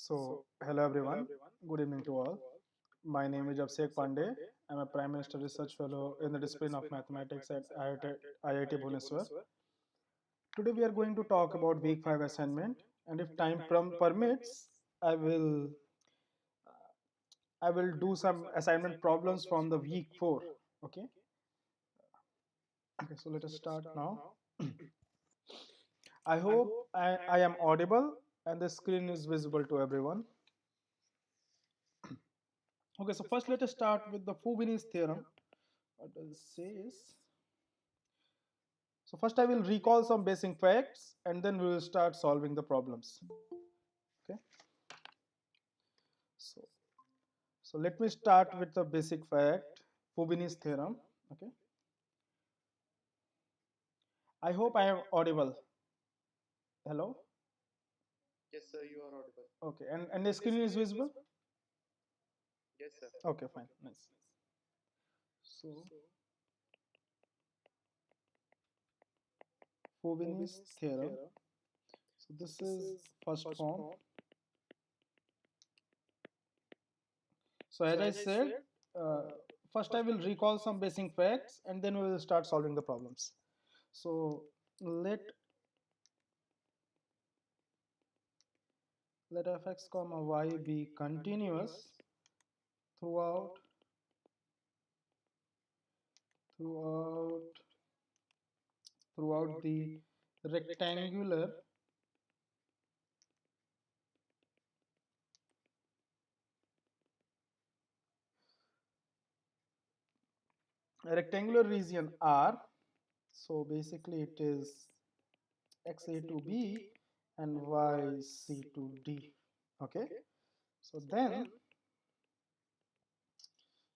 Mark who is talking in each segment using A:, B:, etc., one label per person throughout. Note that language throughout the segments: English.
A: Hello everyone. Good evening to all. My name is Abhishek Pandey. I'm a Prime Minister Research Fellow in the discipline of mathematics at IIT Bhubaneswar. Today we are going to talk about week 5 assignment, and if time permits, I will I will do some assignment problems from the week 4. Okay? Okay, so let us start now. I hope I am audible and the screen is visible to everyone. Okay, so first let us start with the Fubini's theorem. What does it say is, so first I will recall some basic facts and then we will start solving the problems. Okay. So, so let me start with the basic fact, Fubini's theorem. Okay. I hope I am audible. Hello.
B: Yes, sir, you are audible.
A: Okay. And the screen is visible.
B: Yes, sir.
A: Okay. Fine. Nice. So Fubini's theorem. So this is first form. So as I said, uh, first I will recall some basic facts and then we will start solving the problems. So let fx comma y be continuous throughout throughout throughout the rectangular region R. So basically it is xa to b and yc to d. Okay. So then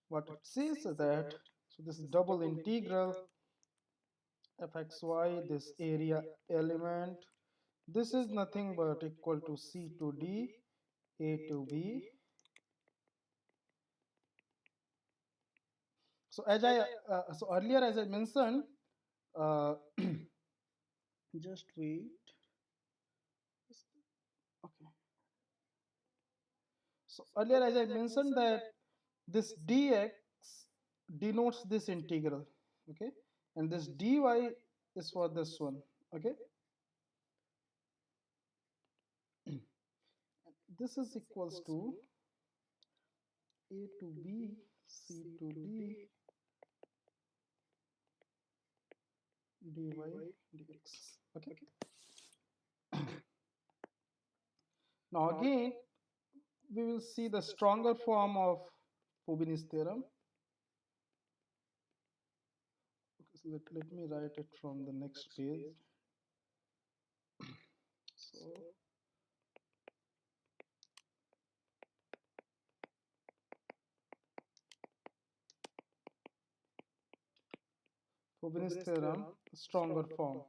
A: what it says is that, so this is double integral fxy, this area element, this is nothing but equal to c to d, a to b. So as I so earlier as I mentioned, uh, just wait. Okay. So earlier as I mentioned that this dx denotes this integral, okay, and this dy is for this one, okay. This is equals to a to b, c to d, dy dx. Okay. Now again, we will see the stronger form of Fubini's theorem. Okay, so let me write it from the next page. So Fubini's theorem, stronger form.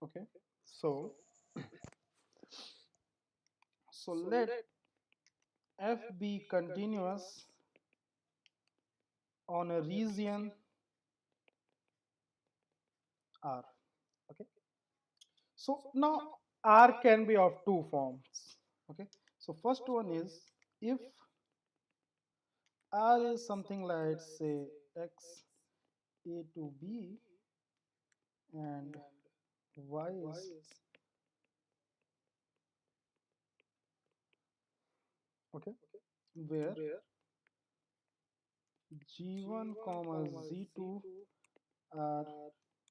A: Okay. So let f be continuous on a region R. Okay. So now R can be of two forms. Okay. So first one is if R is something like say x a to b and y is okay, where g1 comma z2 are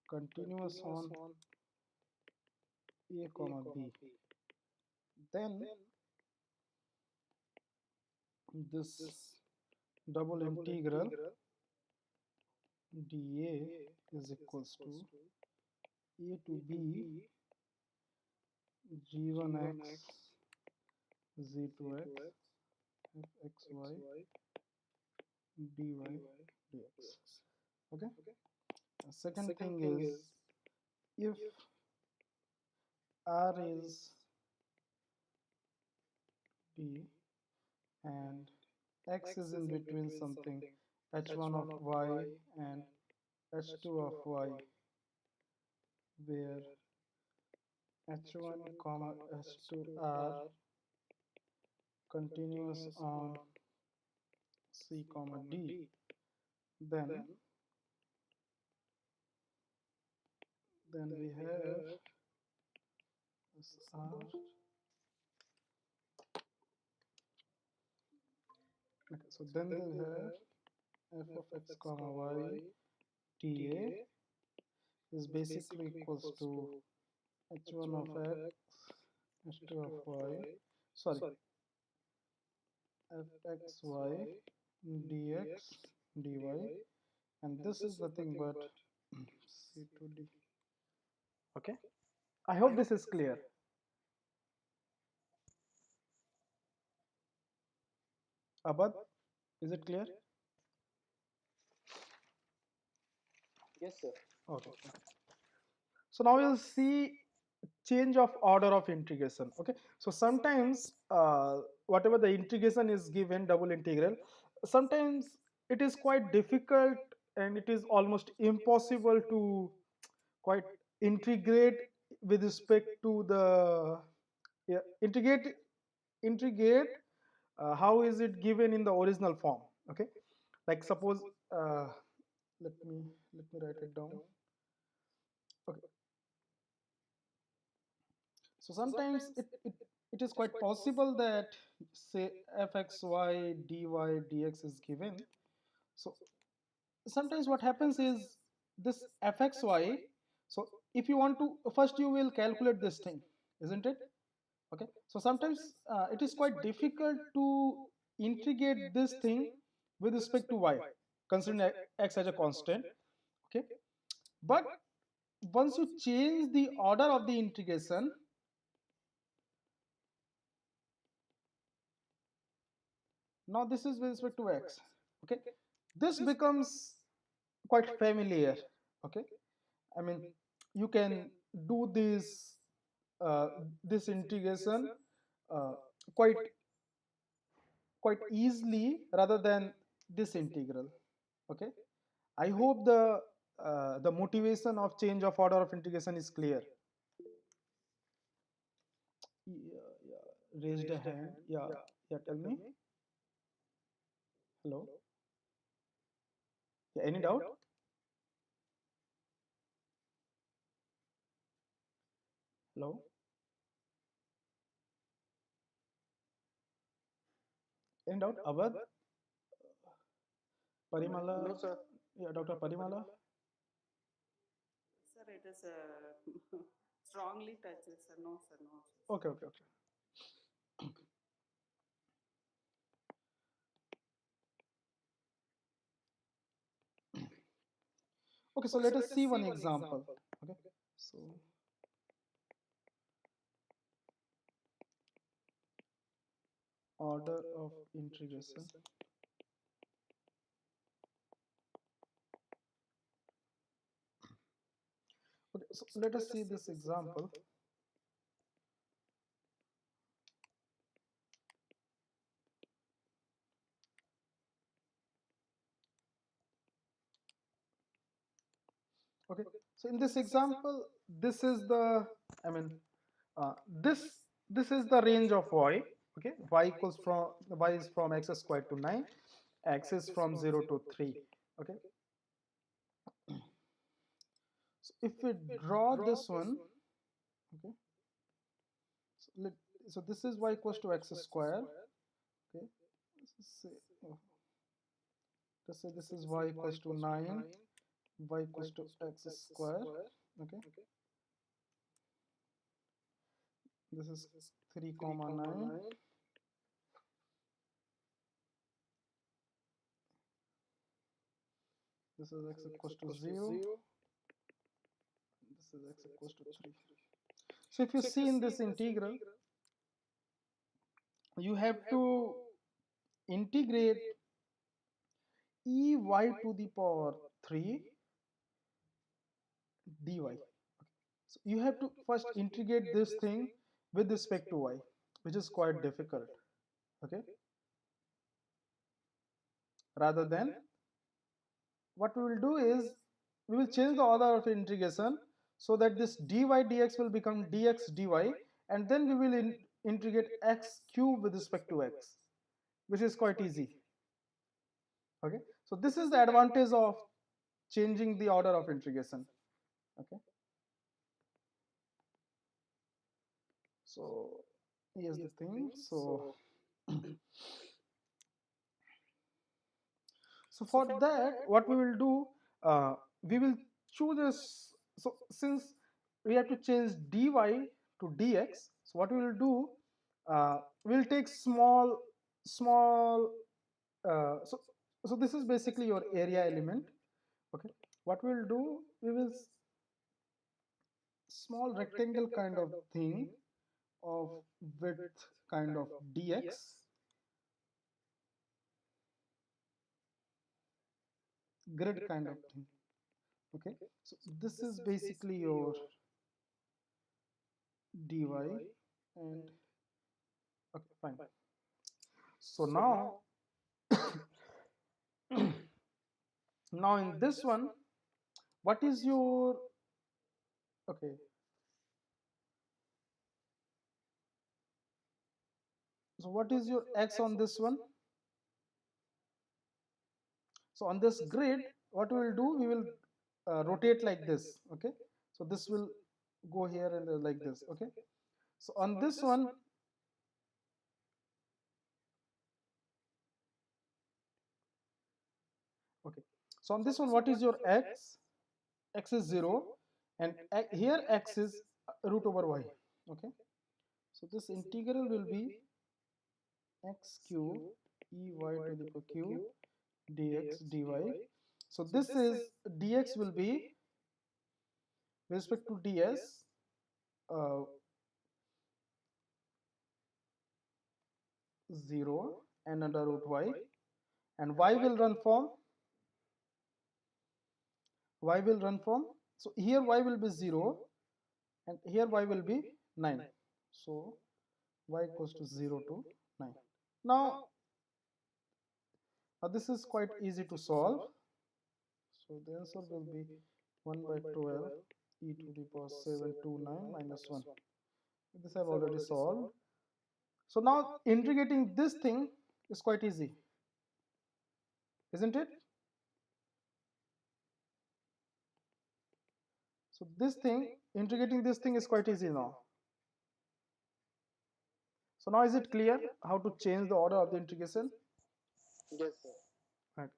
A: continuous on a comma b, then this double integral dA is equals to a to b g1x z2x fxy dy dx. Okay. The second thing is if R is b and x is in between something h1 of y and h2 of y, where h1 comma h2 are continuous on c comma d, then we have SR. Okay, so then we have f of x comma y dA is basically equals to h1 of x, h2 of y, sorry, fxy dx dy, and this is nothing but c to d. Okay, I hope this is clear. Abad, is it clear?
B: Yes, sir.
A: Okay. So now we'll see change of order of integration. Okay. So sometimes whatever the integration is given, double integral, sometimes it is quite difficult and it is almost impossible to quite integrate with respect to the, yeah, integrate how is it given in the original form. Okay, like suppose let me write it down. Okay, so sometimes it is quite possible that say fxy dy dx is given. So sometimes what happens is this fxy, so if you want to, first you will calculate this thing, isn't it? Okay, so sometimes it is quite difficult to integrate this thing with respect to y, considering x as a constant. Okay, but once you change the order of the integration, now this is with respect to x. Okay, this becomes quite familiar. Okay, I mean, you can do this integration uh, quite easily rather than this integral. Okay, I hope the motivation of change of order of integration is clear. Yeah, yeah. Raised a hand. Yeah, yeah. Tell me. Hello. Yeah, any doubt? Hello. Any doubt? Abad, Parimala.
B: No, sir.
A: Yeah, Dr. Parimala.
C: Sir, it is strongly touches, sir. No, sir, no.
A: Okay, okay, okay. Okay, so let us see one example. Okay, so order of integration. Okay, so let us see this example. Okay, so in this example, this is the, I mean, this is the range of y. Okay, y equals from, y is from x squared to 9, x is from 0 to 3. Okay, so if we draw this one, okay, so, so this is y equals to x square. Okay, say, oh, let's say this is y equals to 9, y equals to x square. Okay, this is 3 comma 9. This is x equals to 0. This is x equals to 3. So if you see in this integral, you have to integrate e y to the power 3 dy. So you have to first integrate this thing with respect to y, which is quite difficult. Okay, rather than, what we will do is we will change the order of integration. so that this dy dx will become dx dy, and then we will integrate x cube with respect to x, which is quite easy. Okay, so this is the advantage of changing the order of integration. Okay, so here's the thing. So so for that, what we will do, we will choose this. So since we have to change dy to dx, so what we will do, we'll take small so this is basically your area element. Okay, what we'll do, we will small rectangle kind of thing of width kind of dx, grid kind of thing. Okay, so this is basically your dy, and okay, fine. So now now in this one, what is your, okay, so what is your x on this one? So on this grid, what we will do, we will rotate like this. Okay, so this will go here and like this. Okay, so on this one, okay, so on this one, what is your x? X is 0, and here x is root over y. Okay, so this integral will be x cube e y to the power q dx dy. So this is dx will be with respect to ds, uh, 0 and under root y, and y will run from so here y will be 0 and here y will be 9. So y equals to 0 to 9. Now this is quite easy to solve. So the answer will be 1 by 12 e to the power 729 minus 1. This I have already solved. So now integrating this thing is quite easy, isn't it? So this thing, integrating this thing is quite easy now. So now is it clear how to change the order of the integration?
B: Yes, sir.
A: Right.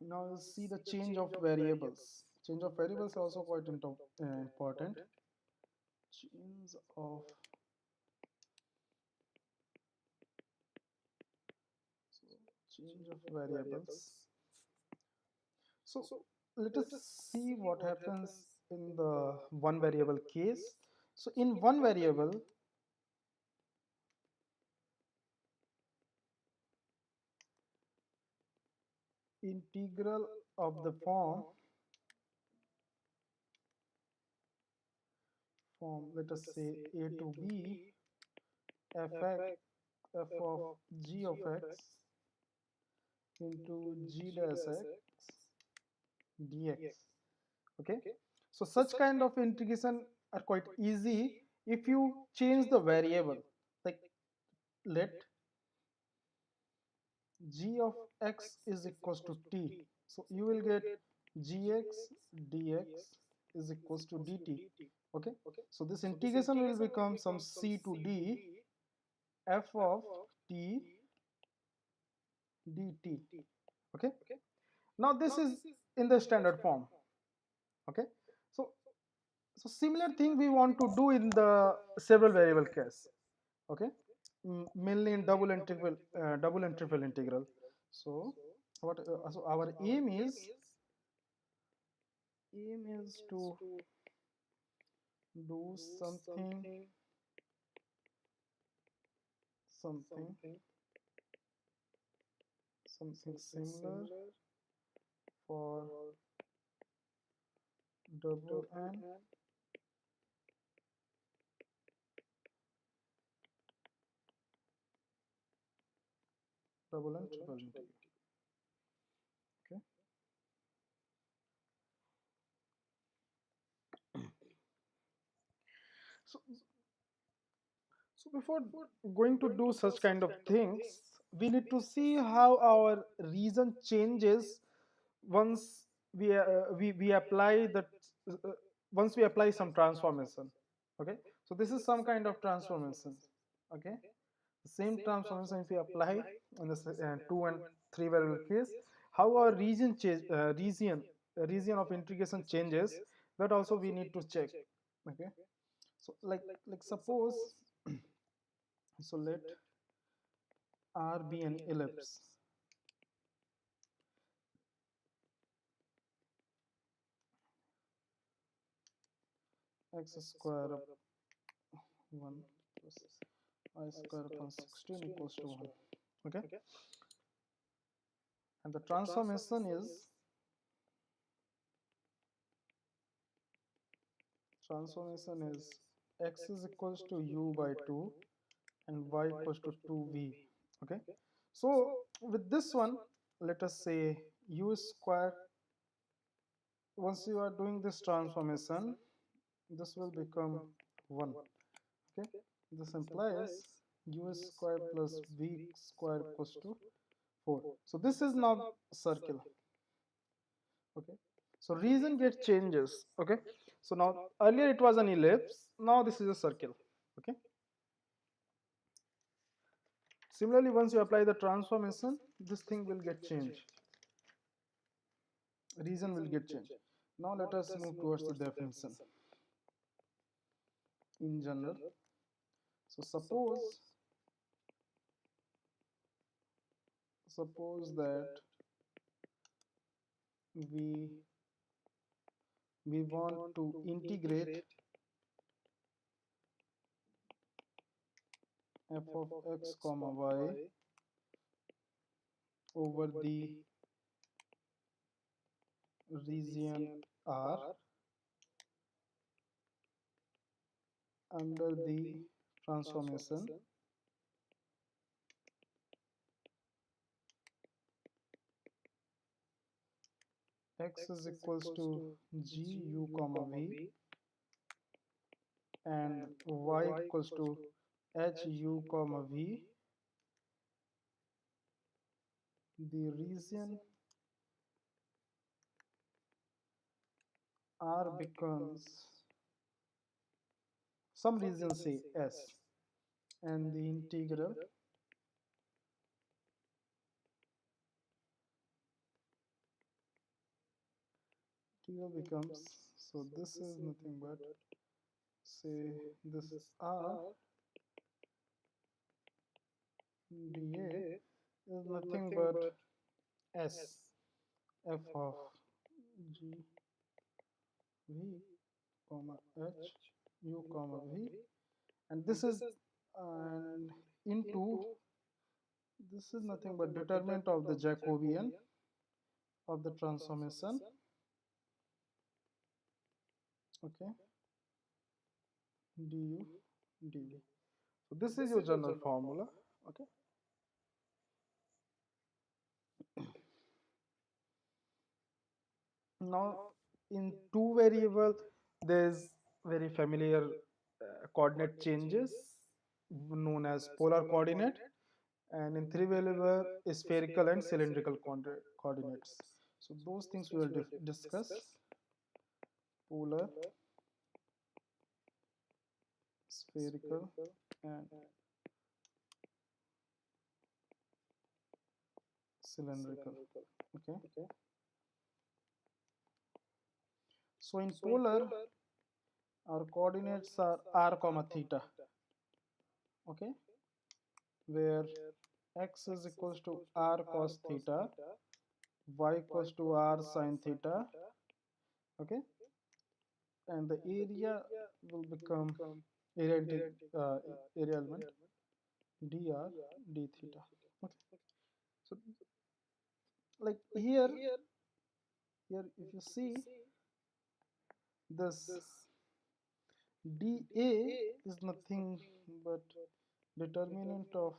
A: Now you see the change of variables. Change of variables is also quite important. Change of variables. So let us see what happens in the one variable case. So in one variable, integral of the form, let us say a to b f of g of x into g dash x dx. Okay, so such kind of integration are quite easy if you change the variable. Like let g of x is equals to t, so you will get gx dx is equals to dt. Okay, so this integration will become some c to d f of t dt. Okay, now this is in the standard form. Okay, so similar thing we want to do in the several variable case. Okay, mainly in double and triple integral. So what so our aim is to do something similar for double and triple integral. Okay, So, so before going to do such kind of things, we need to see how our reason changes once we apply that uh, once we apply some transformation. Okay, so this is some kind of transformation. Okay, the same transformation if we apply in the 2 and 3 variable case, how our region of integration changes, that also we need to check. Okay, so like suppose, so let R be an ellipse. X square of 1 plus y square upon 16 equals to 1. Okay, and the transformation is x is equals to u by 2 and y equals to 2v. Okay, so with this one, let us say u square, once you are doing this transformation, this will become 1. Okay, this implies u square plus v square equals to 4. So this is now circle. Okay, so region gets changes. Okay, so now earlier it was an ellipse, now this is a circle. Okay, similarly once you apply the transformation, this thing will get changed, region will get changed. Now let us move towards the definition in general. So suppose that we want to integrate f of x comma y over the region R under the transformation x is equals to g u comma v and y equals to h u comma v. The region R becomes, some regions say S, and the integral becomes, so this is nothing but, say this R dA is nothing but S f of g v comma h u comma v, and this is, and into, this is nothing but determinant of the Jacobian of the transformation. Okay, du dv. So this is your general formula. Okay, now in two variable there is very familiar coordinate changes known as polar coordinate, and in three variable spherical and cylindrical coordinates. So those things we will discuss: polar, spherical, and cylindrical. Okay, so in polar our coordinates are r comma theta. Okay, where x is equals to r cos theta, y equals to r sin theta. Okay, and the area will become area area element dr d theta. Okay, so like here if you see this, dA is nothing but determinant of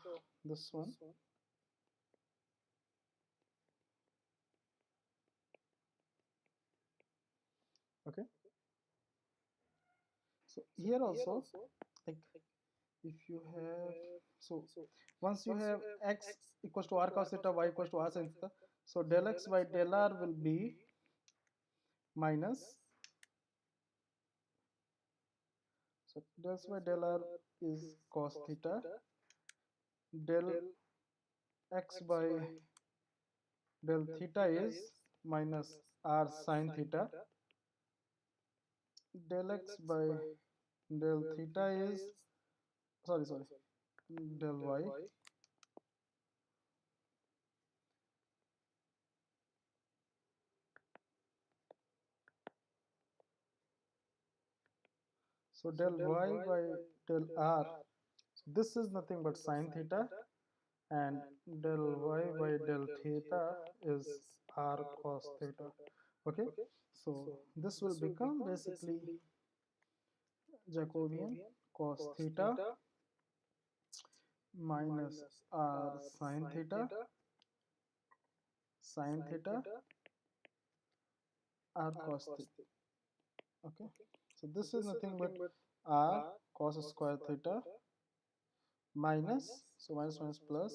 A: this one. Okay, so here also, like if you have, so once you have x equals to r cos theta, y equals to r sin theta, so del x by del r will be minus, so del x by del r is cos theta, del x by del theta is minus r sin theta, del x by del theta is, sorry, del y, so del y by del r, so this is nothing but sin theta, and del y by del theta is r cos theta. Okay, so this will become basically Jacobian cos theta minus r sin theta r cos theta. Okay, so this is nothing but r cos square theta minus, so minus plus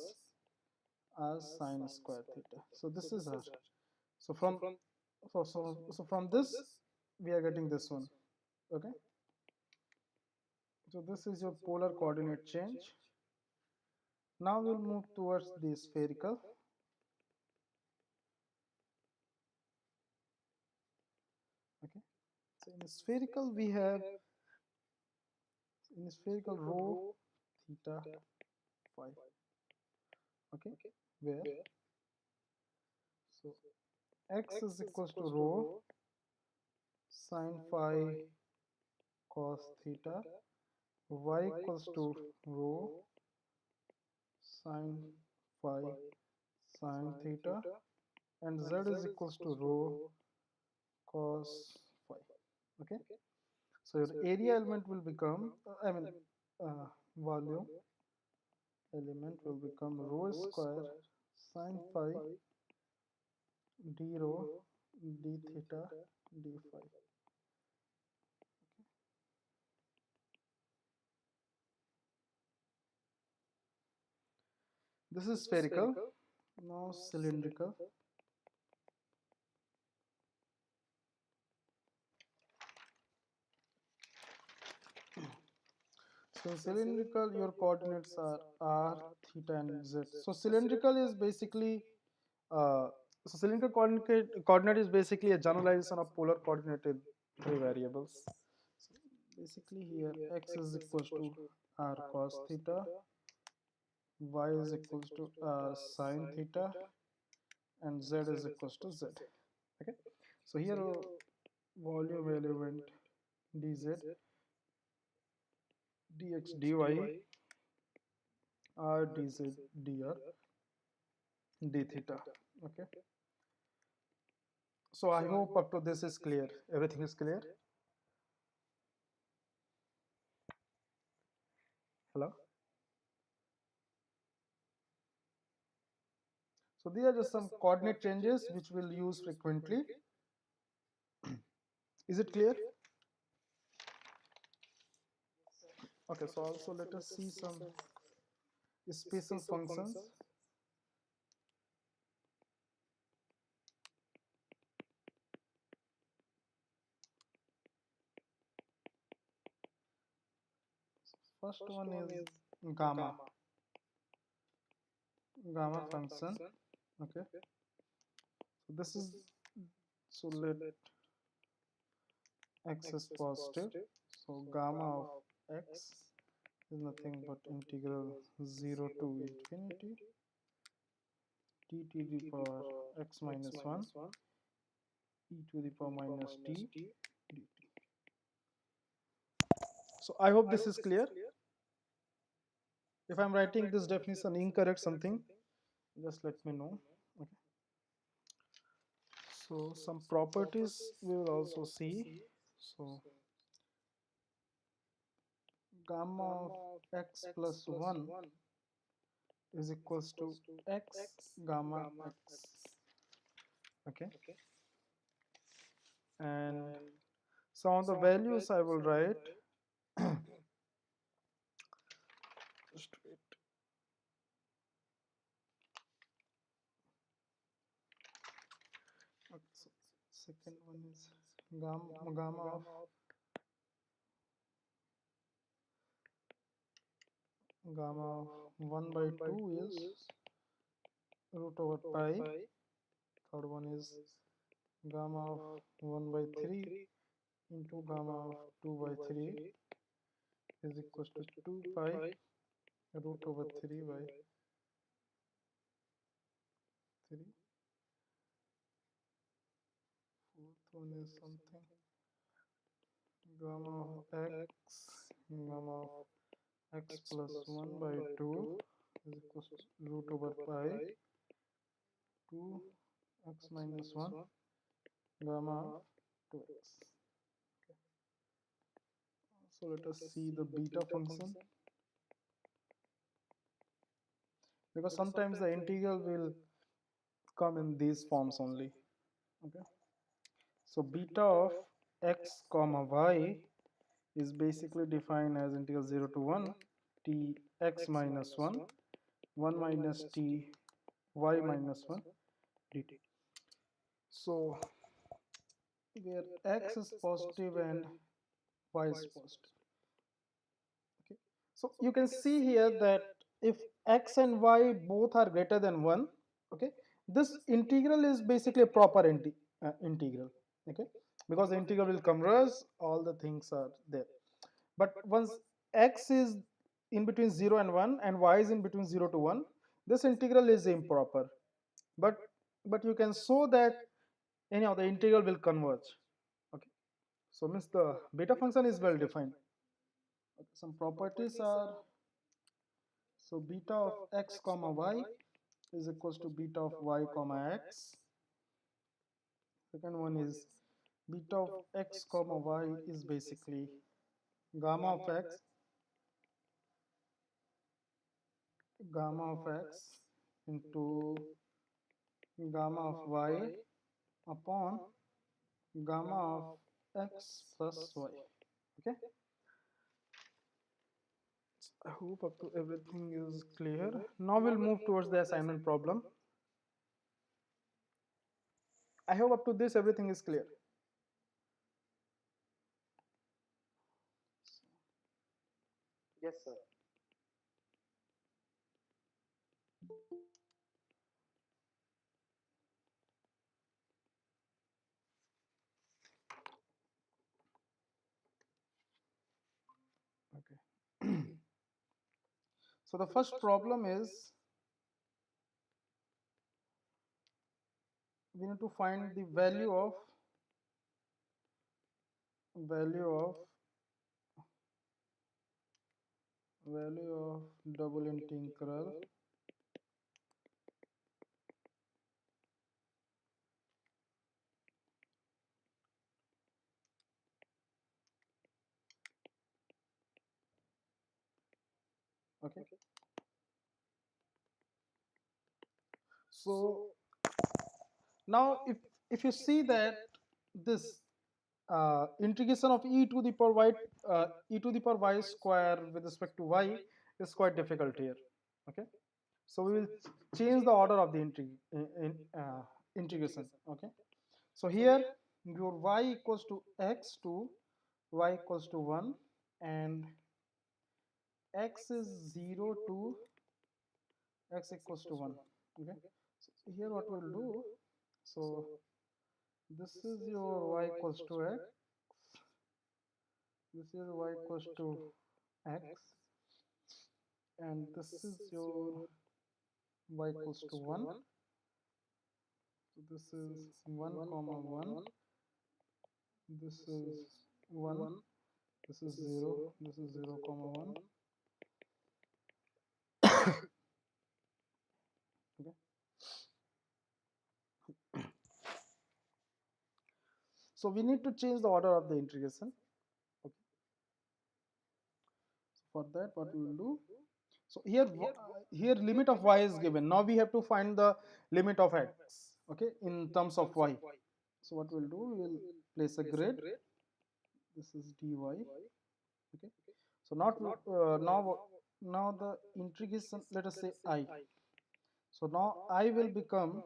A: r sin square theta. So this is r. So from this we are getting this one. Okay, so this is your polar coordinate change. Now we'll move towards the spherical. Okay, so in spherical we have, in spherical rho theta phi. Okay, where, so x is equals to rho sin phi cos theta, y equals to rho sin phi sin theta, and z is equals to rho cos phi. Okay, so your area element will become, volume element will become rho square sin phi d rho d theta d phi. This is spherical. Now cylindrical. So in cylindrical, your coordinates are r, theta, and z. So cylindrical is basically, so cylindrical coordinate is basically a generalization of polar coordinate in three variables. So basically here x is equals to r cos theta, y is equals to r sin theta, and z is equals to z. Okay, so here volume element dz dx dy r dz dr d theta. Okay, so I hope up to this is clear, everything is clear. Hello, so these are just some coordinate changes which we'll use frequently. Is it clear? Okay, so also let us see some special functions. First one is gamma function. Okay, so this is, so let x is positive, so gamma of x is nothing but integral 0 to infinity t to the power x minus 1 e to the power minus t dt. So I hope this is clear. If I'm writing this definition incorrect something, just let me know. Okay, so some properties we will also see. So gamma of x plus 1 is equals to x gamma x. Okay, and some of the values I will write. Just wait. Okay, so second one is gamma of gamma of 1 by 2 is root over pi. Third one is gamma of 1 by 3 into gamma of 2 by 3 is equals to 2 pi root over 3 by 3. Fourth one is something gamma of gamma of x plus 1 by 2 is equals to root over pi 2 x minus 1 gamma of 2x. Okay. So let us see the beta function, because sometimes the integral will come in these forms only. Okay, so beta of x comma y is basically defined as integral 0 to 1 t x minus 1 1 minus t y minus 1 dt. So where x is positive and y is positive. Okay, so you can see here that if x and y both are greater than 1, okay, this integral is basically a proper integral. Okay, because the integral will converge, all the things are there. But once x is in between 0 and 1 and y is in between 0 to 1, this integral is improper. But you can show that anyhow the integral will converge. Okay, so means the beta function is well defined. Okay, some properties are, so beta of x comma y is equals to beta of y comma x. Second one is beta of x comma y is basically gamma of x into gamma of y upon gamma of x plus y. Okay, I hope up to everything is clear. Now we'll move towards the assignment problem. I hope up to this everything is clear.
B: Yes, sir.
A: Okay. So the first problem is we need to find the value of double integral okay. So now if you see that this integration of e to the power y square with respect to y is quite difficult here. Okay, so we will change the order of the integration. Okay, so here your y equals to x to y equals to 1 and x is 0 to x equals to 1. Okay, so here what we'll do, so this is your y equals to x, this is y equals to x, and this is your y equals to 1. So this is 1 comma 1, this is 1, this is 0, this is 0 comma 1. Okay, so we need to change the order of the integration. Okay, so for that what we will do, so here limit of y is given. Now we have to find the limit of x, okay, in terms of y. So what we'll do, we will place a grid. This is dy, Okay, so not now the integration, let us say I. So now I will become,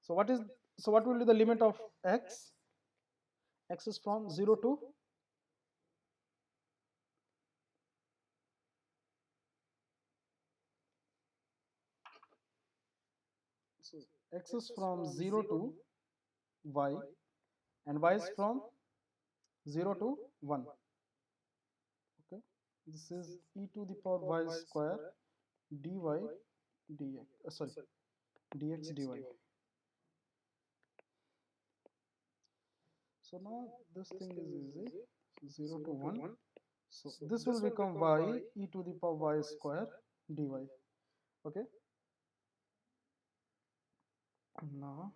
A: so what is, so what will be the limit of x? X is from 0 to, so x is from 0 to y, and y is from 0 to 1. Okay, this is e to the power y square dy dx, sorry, dx dy. So now this thing is easy, so 0 to 1. So this will become y e to the power y square dy. Okay, now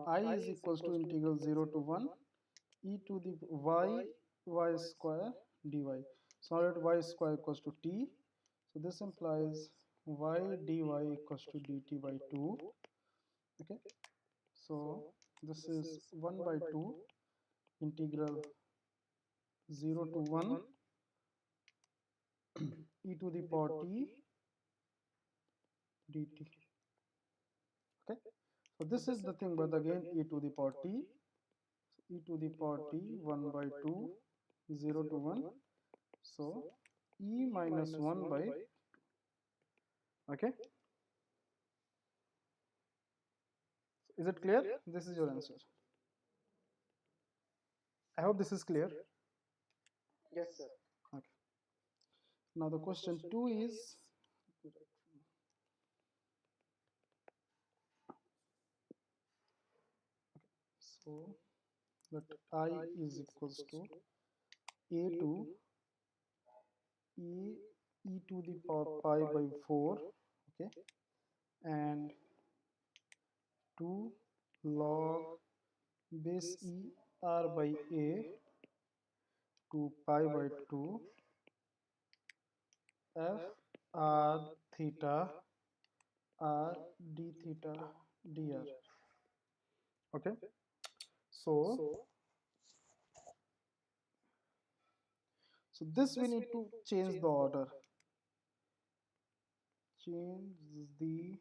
A: I is equals to integral 0 to 1 e to the y square dy. So now let y square equals to t. So this implies y dy equals to dt by 2. Okay, so this is 1 by 2 integral 0 to 1 e to the power t dt. Okay, so this is the thing, but again e to the power t, e to the power t 1 by 2 0 to 1, so e minus 1 by, okay, is it clear? This is your answer. I hope this is clear.
B: Yes, sir.
A: Okay, now the question 2 is, so that I is equals to a to e to the power pi by 4, okay, and 2 log base e r by a to pi by 2 f r theta r d theta dr. Okay, so this we need to change the order, change the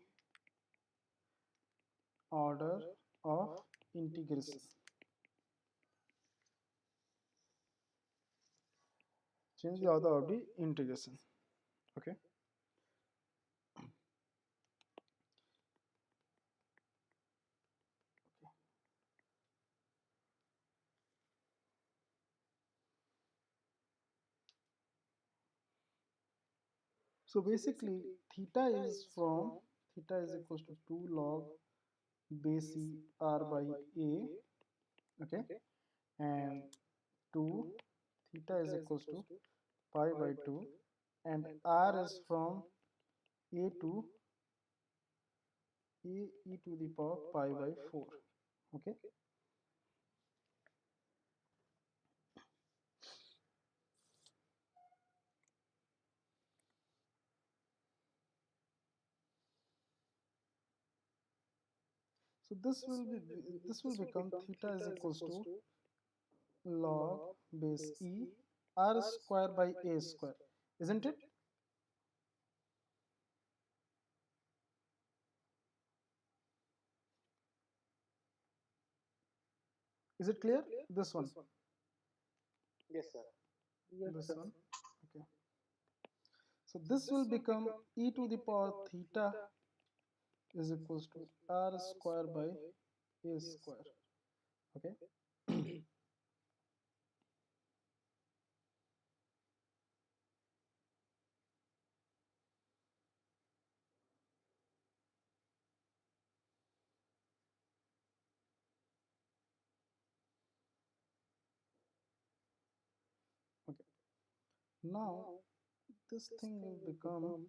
A: order of integration, change the order of the integration. Okay, so basically theta is equals to 2 log base e r by a, okay, and 2 theta is equals to pi by 2, and r is from a to a e to the power pi by 4. Okay, so this will become theta is equals to log base e r square by a square, isn't it? Is it clear? This one,
B: Yes, sir.
A: this one. Okay, so this will become e to the power theta is equals to r square by a square. Okay, okay, now this thing will become,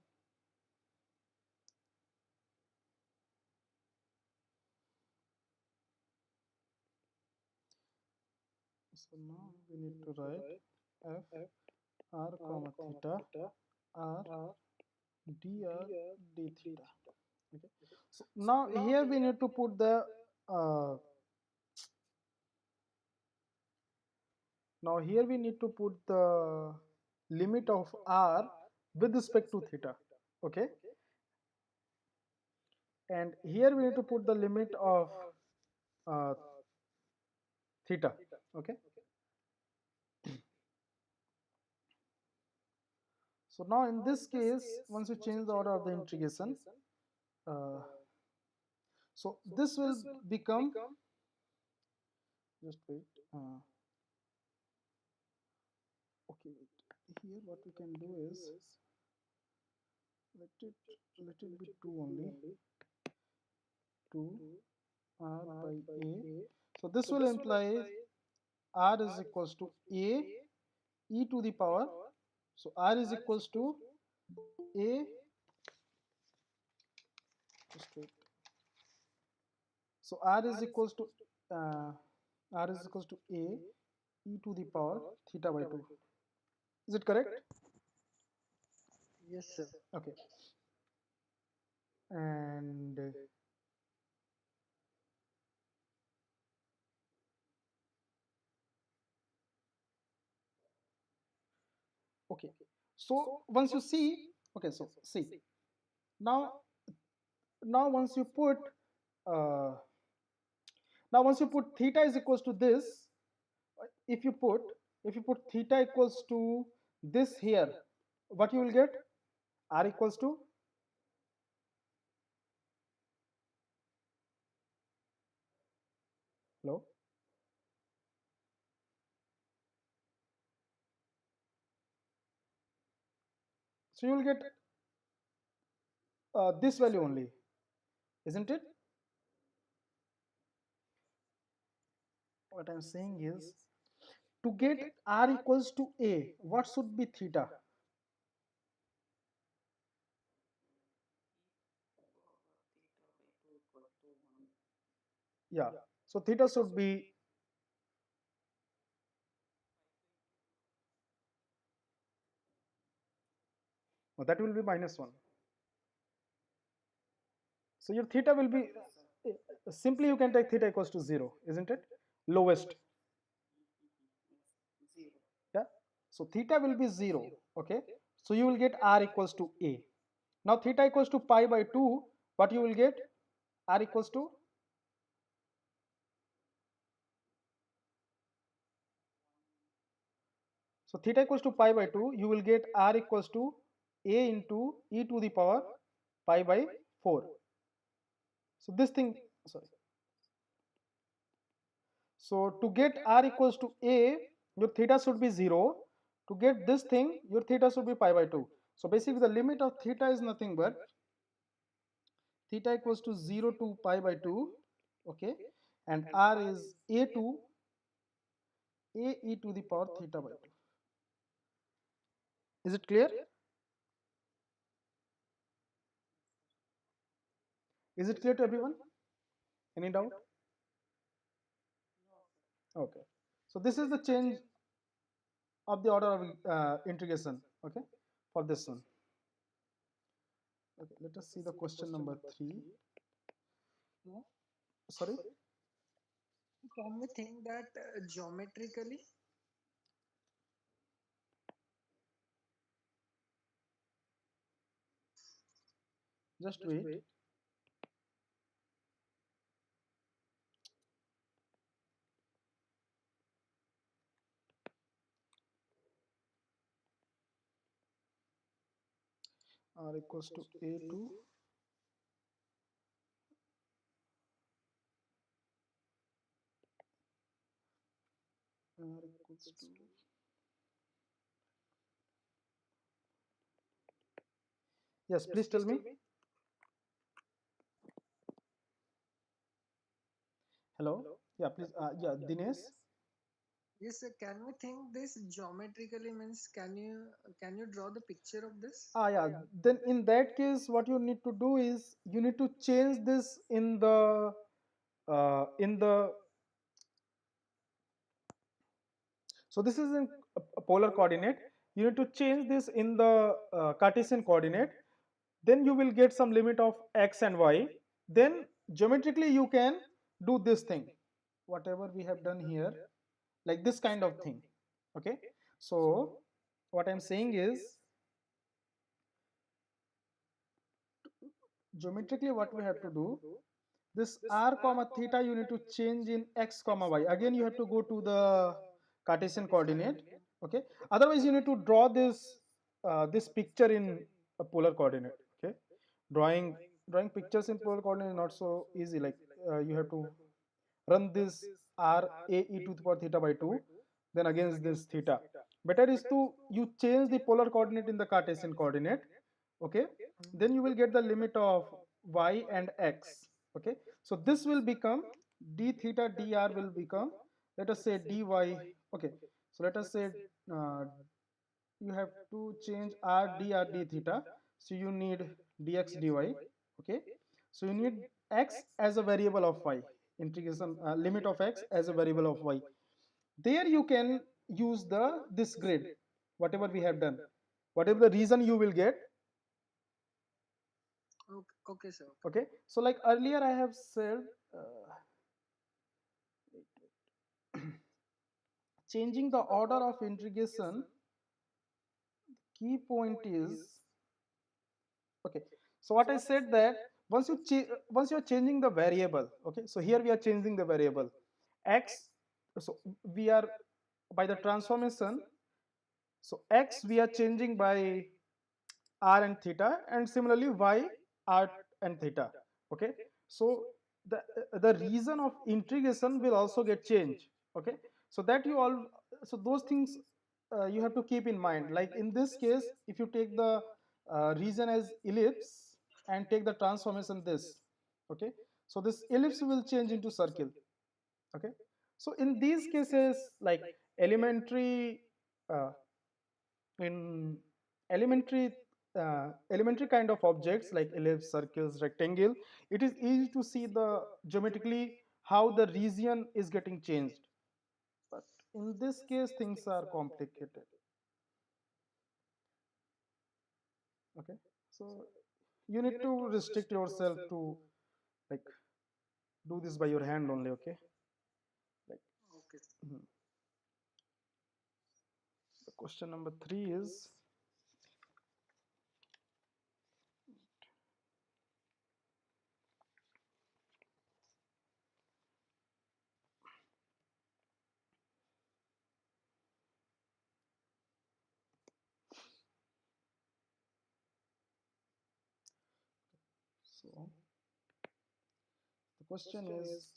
A: so now we need to write f r comma theta r dr d theta. Okay, so now here we need to put the uh, Now here we need to put the limit of r with respect to theta, okay, and here we need to put the limit of uh, theta, okay. So now in this case, once you change the order of the integration, uh, so this will become, just wait, okay, wait. Here what we can do is let it little bit do only 2 r by a. So this will imply r is equals to a e to the power. So r is equals to a, just wait. So r is equals to a e to the power theta by 2. Is it correct?
B: Yes, sir.
A: Okay. And okay. So once you see, okay, so see now, now once you put uh, now once you put theta is equals to this, if you put theta equals to this here, what you will get? R equals to, hello, so you will get this value only, isn't it? What I'm saying is, to get r equals to a, what should be theta? Yeah, so theta should be, oh, that will be -1. So your theta will be, simply you can take theta equals to 0, isn't it? Lowest.
C: Zero.
A: Yeah. So theta will be 0. Okay. So you will get r equals to a. Now theta equals to pi by 2. What you will get? R equals to, so theta equals to pi by 2. You will get r equals to a into e to the power pi by 4. So this thing, sorry. So to get r equals to a, your theta should be 0. To get this thing, your theta should be pi by 2. So basically the limit of theta is nothing but theta equals to 0 to pi by 2, okay, and r is a to a e to the power theta by 2. Is it clear? Is it clear to everyone? Any doubt? Okay. So this is the change of the order of integration, okay, for this one. Okay, let us see the question number 3.
B: No?
A: Sorry?
B: Can we think that geometrically?
A: Just wait. R equals to a to r equals to, yes, please tell me. Hello? Yeah, please. Yeah, Dinesh.
B: Yes, sir. Can we think this geometrically means can you draw the picture of this?
A: Yeah. Then in that case, what you need to do is you need to change this in the in the. So this is in a polar coordinate. You need to change this in the Cartesian coordinate. Then you will get some limit of x and y. Then geometrically you can do this thing, whatever we have done here, like this kind of thing. Okay, so what I'm saying is, geometrically what we have to do, this r comma theta you need to change in x comma y. Again you have to go to the Cartesian coordinate. Okay, otherwise you need to draw this picture in a polar coordinate. Okay, drawing pictures in polar coordinate is not so easy. Like you have to run this r a e to the power theta by 2, then against this theta. Better is to you change the polar coordinate in the Cartesian coordinate. Okay, then you will get the limit of y and x. Okay, so this will become d theta dr will become, let us say, dy. Okay, so let us say uh, you have to change r dr d theta, so you need dx dy. Okay, so you need x as a variable of y, integration limit of x as a variable of y. There you can use the this grid, whatever we have done, whatever the reason you will get.
B: Okay, okay, sir.
A: Okay, so like earlier I have said, changing the order of integration, key point is, okay, so what I said that once you're changing the variable. Okay, so here we are changing the variable x. So we are, by the transformation, so x we are changing by r and theta, and similarly y r and theta. Okay, so the reason of integration will also get changed. Okay, so that you all, so those things you have to keep in mind. Like in this case, if you take the region as ellipse and take the transformation this. Okay, so this ellipse will change into circle. Okay, so in these cases, like elementary uh, in elementary kind of objects like ellipse, circles, rectangle, it is easy to see the geometrically how the region is getting changed. But in this case things are complicated. Okay, so you need to restrict yourself to, like, do this by your hand only. Okay, like,
B: Okay.
A: the question number 3 is, so the question is,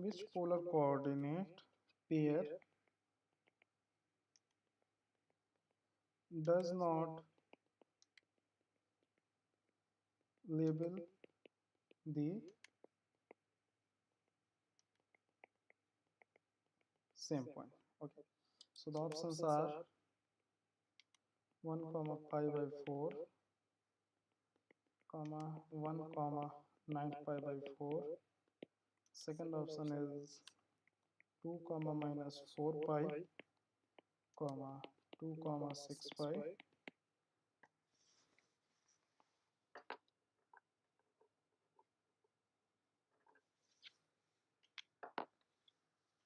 A: which polar coordinate pair does not label the same point. Okay, so the options are 1 comma pi by 4 comma 1 comma 9 pi by 4. Second option is 2 comma minus 4 pi comma 2 comma 6 pi.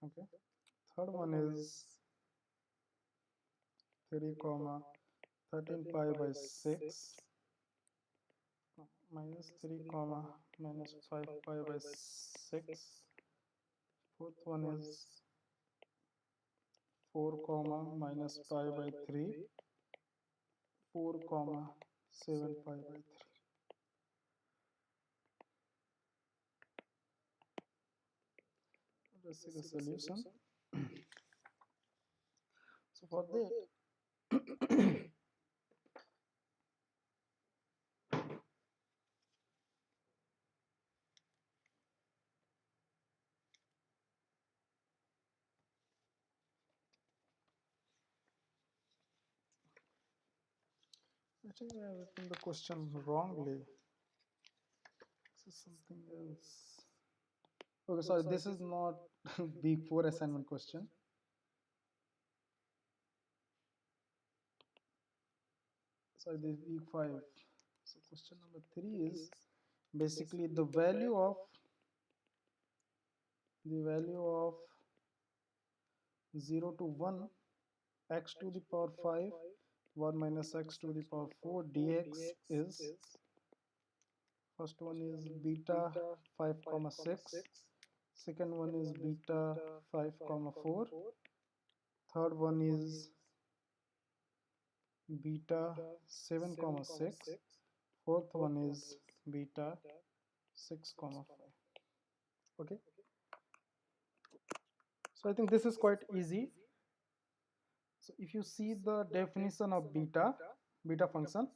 A: Okay, third one is 3 comma 13 pi by 6 minus 3 comma minus 5 pi by 6. Fourth one is 4 comma minus pi by 3, 4 comma 7 pi by 3. Let's see the solution. So for that, I think I have written the question wrongly. This is something else. Okay, sorry, this is not week 4 assignment question. Sorry, this is week 5. So question number 3 is, basically the value of 0 to 1, x to the power 5 1 minus x to the power 4 dx is, first one is beta 5 comma 6, second one is beta 5 comma 4, third one is beta 7 comma 6, fourth one is beta 6 comma 5. Okay, so I think this is quite easy. So if you see the definition of beta function,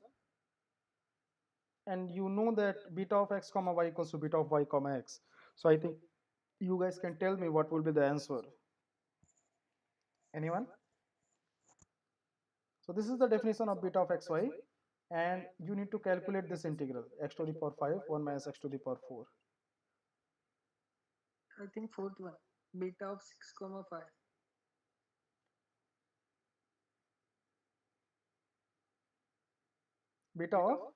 A: and you know that beta of x comma y equals to beta of y comma x, so I think you guys can tell me what will be the answer. Anyone? So this is the definition of beta of xy, and you need to calculate this integral x to the power 5 1 minus x to the power 4.
B: I think fourth one, beta of 6 comma 5.
A: Beta of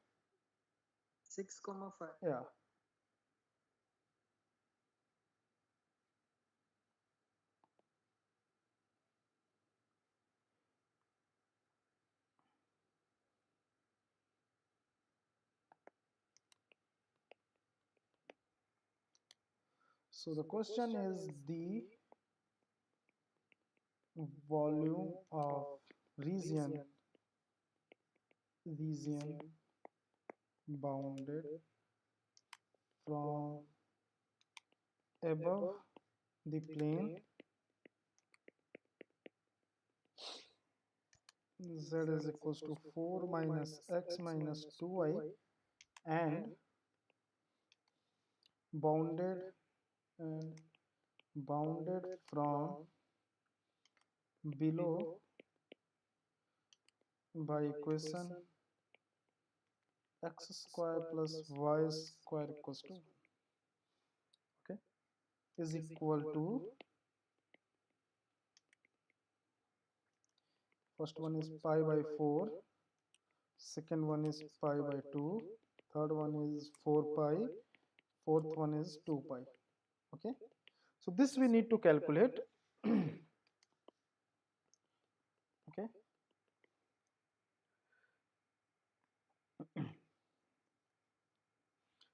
B: 6 comma 5.
A: yeah. So the question is the volume of region bounded from above the plane z is equals to 4 minus x minus 2y and and bounded from below by equation x square plus y square equals to, okay, is equal to, first one is pi by 4, second one is pi by 2, third one is 4 pi, fourth one is 2 pi. Okay, so this we need to calculate. Okay,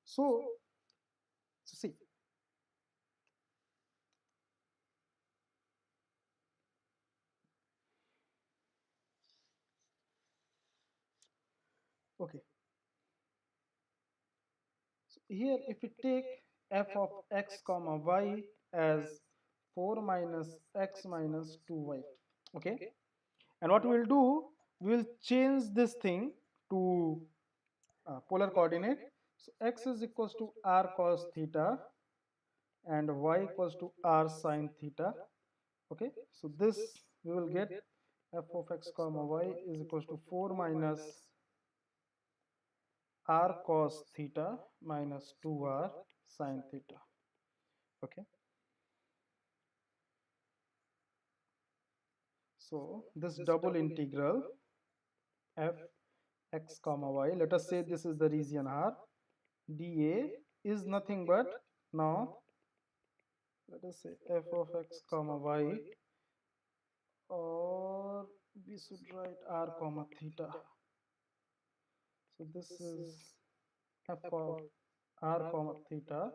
A: so see, okay, so here if we take f of x comma y as 4 minus x minus 2y, okay, and what we'll do, we'll change this thing to polar coordinate. So x is equals to r cos theta and y equals to r sine theta. Okay, so this we will get f of x comma y is equals to 4 minus r cos theta minus 2r sine theta. Okay, so this double integral f x comma y, let us say this is the region R, dA is nothing but, now let us say f of x comma y, or we should write r comma theta. So this is f of r comma theta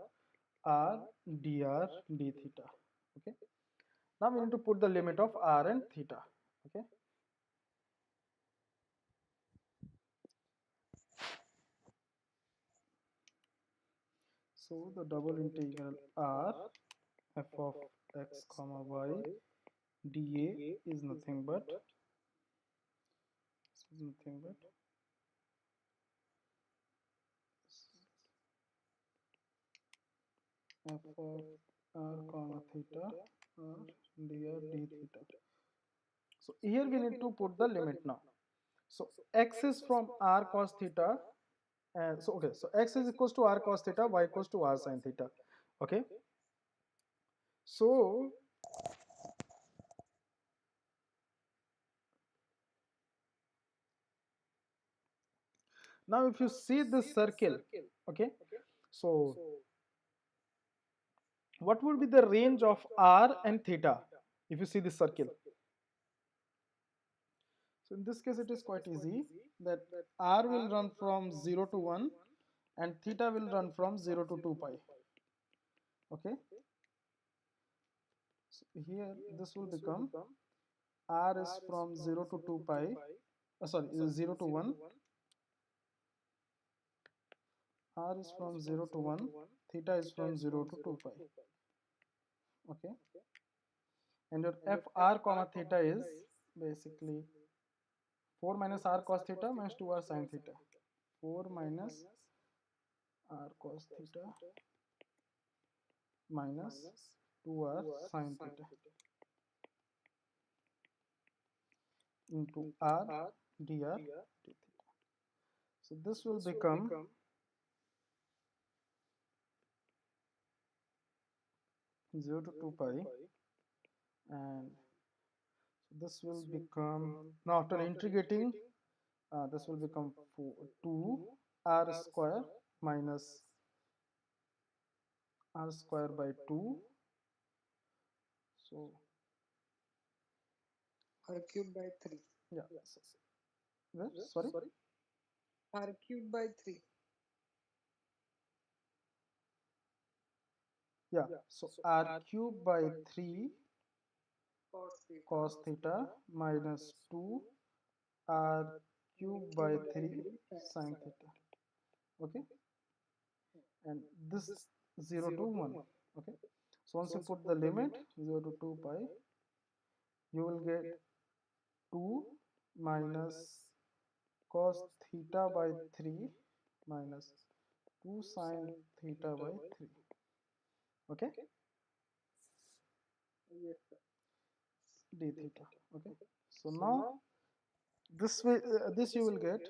A: r dr d theta. Okay, now we need to put the limit of r and theta. Okay, so the double integral r f of x comma y dA is nothing but f of r comma theta r dr d theta. So here we need to put the limit now. So x is from r cos theta, and so okay, so x is equals to r cos theta, y equals to r sin theta. Okay, so now if you see this circle, okay, So what would be the range of r and theta if you see this circle? So in this case it is quite easy that r will run from 0 to 1 and theta will run from 0 to 2 pi. Okay, so here this will become r is from 0 to 2 pi, sorry, 0 to 1, r is from 0 to 1, theta is from 0 to 2 pi. Okay, and your fr comma theta is basically 4 minus r cos theta minus 2r sin theta. 4 minus r cos theta minus 2r sin theta into r dr d theta. So this will become 0 to 2 pi, and this will become, now after integrating, this will become 2 r square minus r square by 2. So
B: R cube by 3.
A: yeah, so, sorry,
B: R cube by 3.
A: yeah, so r cube by 3
B: Cos theta.
A: cos theta minus 2 r cube by 3 sin theta. Okay, and this 0 to 1. Okay, so once you put the limit 0 to 2 pi, you will get 2 minus cos theta by 3 minus 2 sin theta by 3. Okay,
B: Yes, sir.
A: d theta. Okay, so now this way, this you will get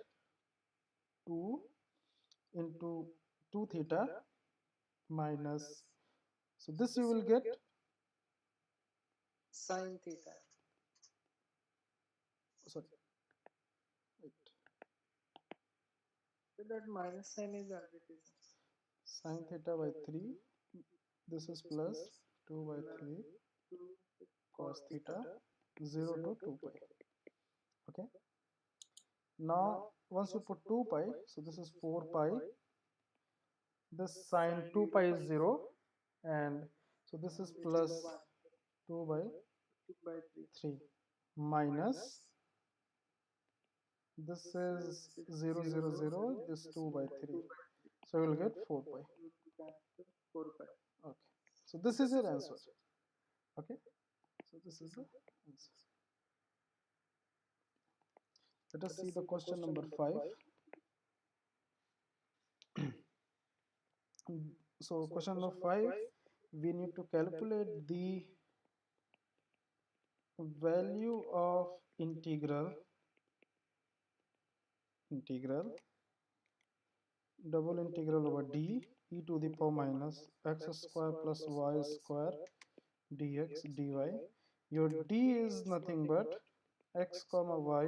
A: 2 into 2 theta minus, so this you will get,
B: Sin theta.
A: sorry, wait,
B: So that minus sign is arbitrary.
A: sin theta by 3, this is plus 2 by 3 cos theta 0 to 2 pi. Okay, now once you put 2 pi, so this is 4 pi, this sine 2 pi is 0, and so this is plus 2 by
B: 2 by 3.
A: 3 minus this is 0 0 0, this 2 by 3, so you will get 4 pi.
B: 4 pi.
A: Okay, so this is your answer. Okay, so this is the answer. Let us see the question number 5. So question number 5, we need to calculate the value of integral double integral over d e to the power minus x square plus y square dx dy. Your d is nothing but x comma y,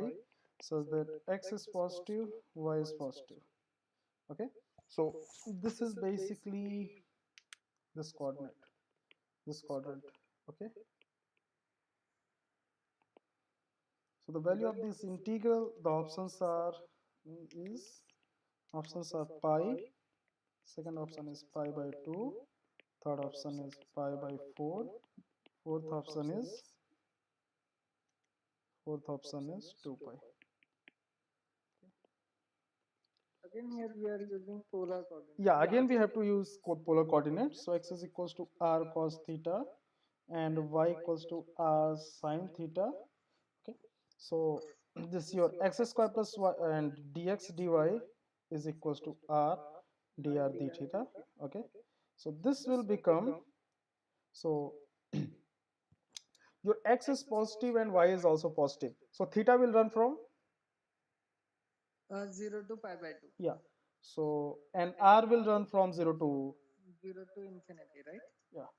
A: such that x is positive, y is positive. Okay, so this is basically this coordinate, this quadrant. Okay, so the value of this integral, the options are pi, second option is pi by 2, third option is pi by 4, fourth option is 2 pi.
B: Again, here we are using polar coordinate.
A: Yeah, again we have to use polar coordinates. So x is equals to r cos theta and y equals to r sin theta. Okay, so this your x square plus y and dx dy is equals to r dr d theta. Okay, so this will become, so your x is positive and y is also positive, so theta will run from,
B: 0 to pi by 2.
A: yeah, so and r will run from 0 to,
B: 0 to infinity, right?
A: yeah,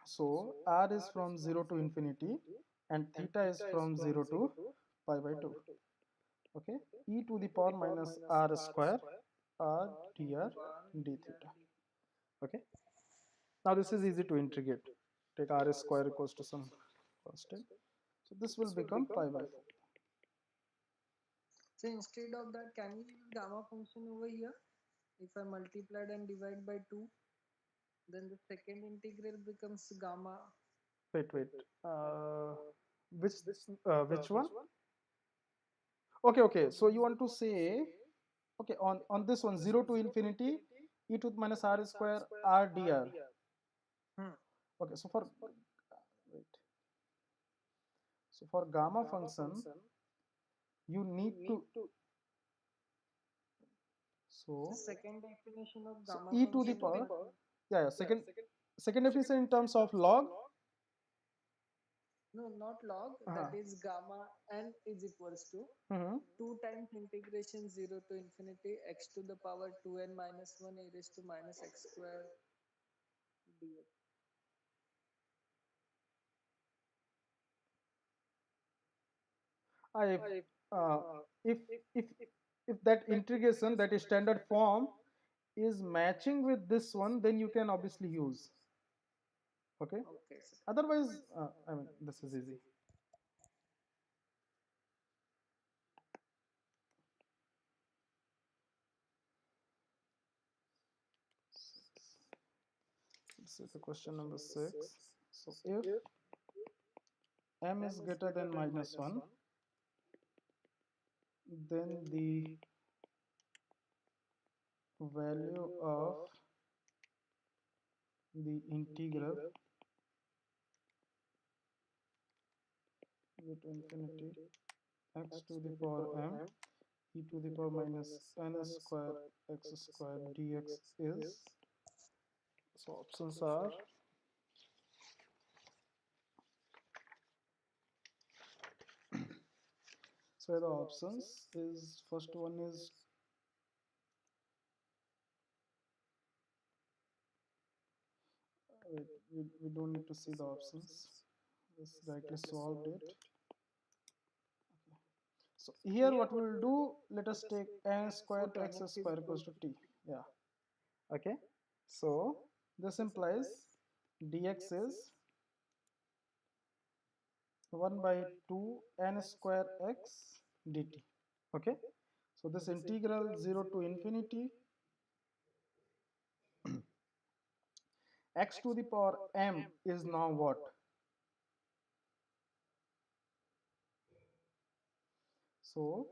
A: so r is from 0 to infinity and theta is from 0 to pi by 2. Okay, e to the power minus r square r dr d theta. Okay, now this is easy to integrate. Take r square equals to some constant, so this will become pi by 4.
B: So instead of that, can we use gamma function over here? If I multiplied and divide by 2, then the second integral becomes gamma.
A: Wait, which which one? Okay, so you want to say, okay, on this one, 0 to infinity e to the minus r square r dr.
B: Hmm.
A: Okay, so for wait, so for gamma function you need to,
B: The
A: so
B: second definition of
A: so
B: gamma
A: e to the
B: function
A: power,
B: will be,
A: yeah, second definition in terms of log.
B: no, not log, that is gamma n is equals to
A: Mhm.
B: 2 times integration 0 to infinity x to the power 2n minus 1 e raised to minus x square dx.
A: if uh, if if if that integration, that is standard form, is matching with this one, then you can obviously use. Okay,
B: Okay, sir.
A: otherwise I mean, this is easy. This is the question number 6. So if m is greater than minus 1, then the value of the integral to infinity x to the power m e to the power minus n square x square dx is, so options are, so the options is, first one is wait, we don't need to see the options, just directly solved it. So here what we will do, let us take n square to x square equals to t. Yeah, okay, so this implies dx is 1 by 2 n square x dt. Okay, so this integral 0 to infinity x to the power m is now what? So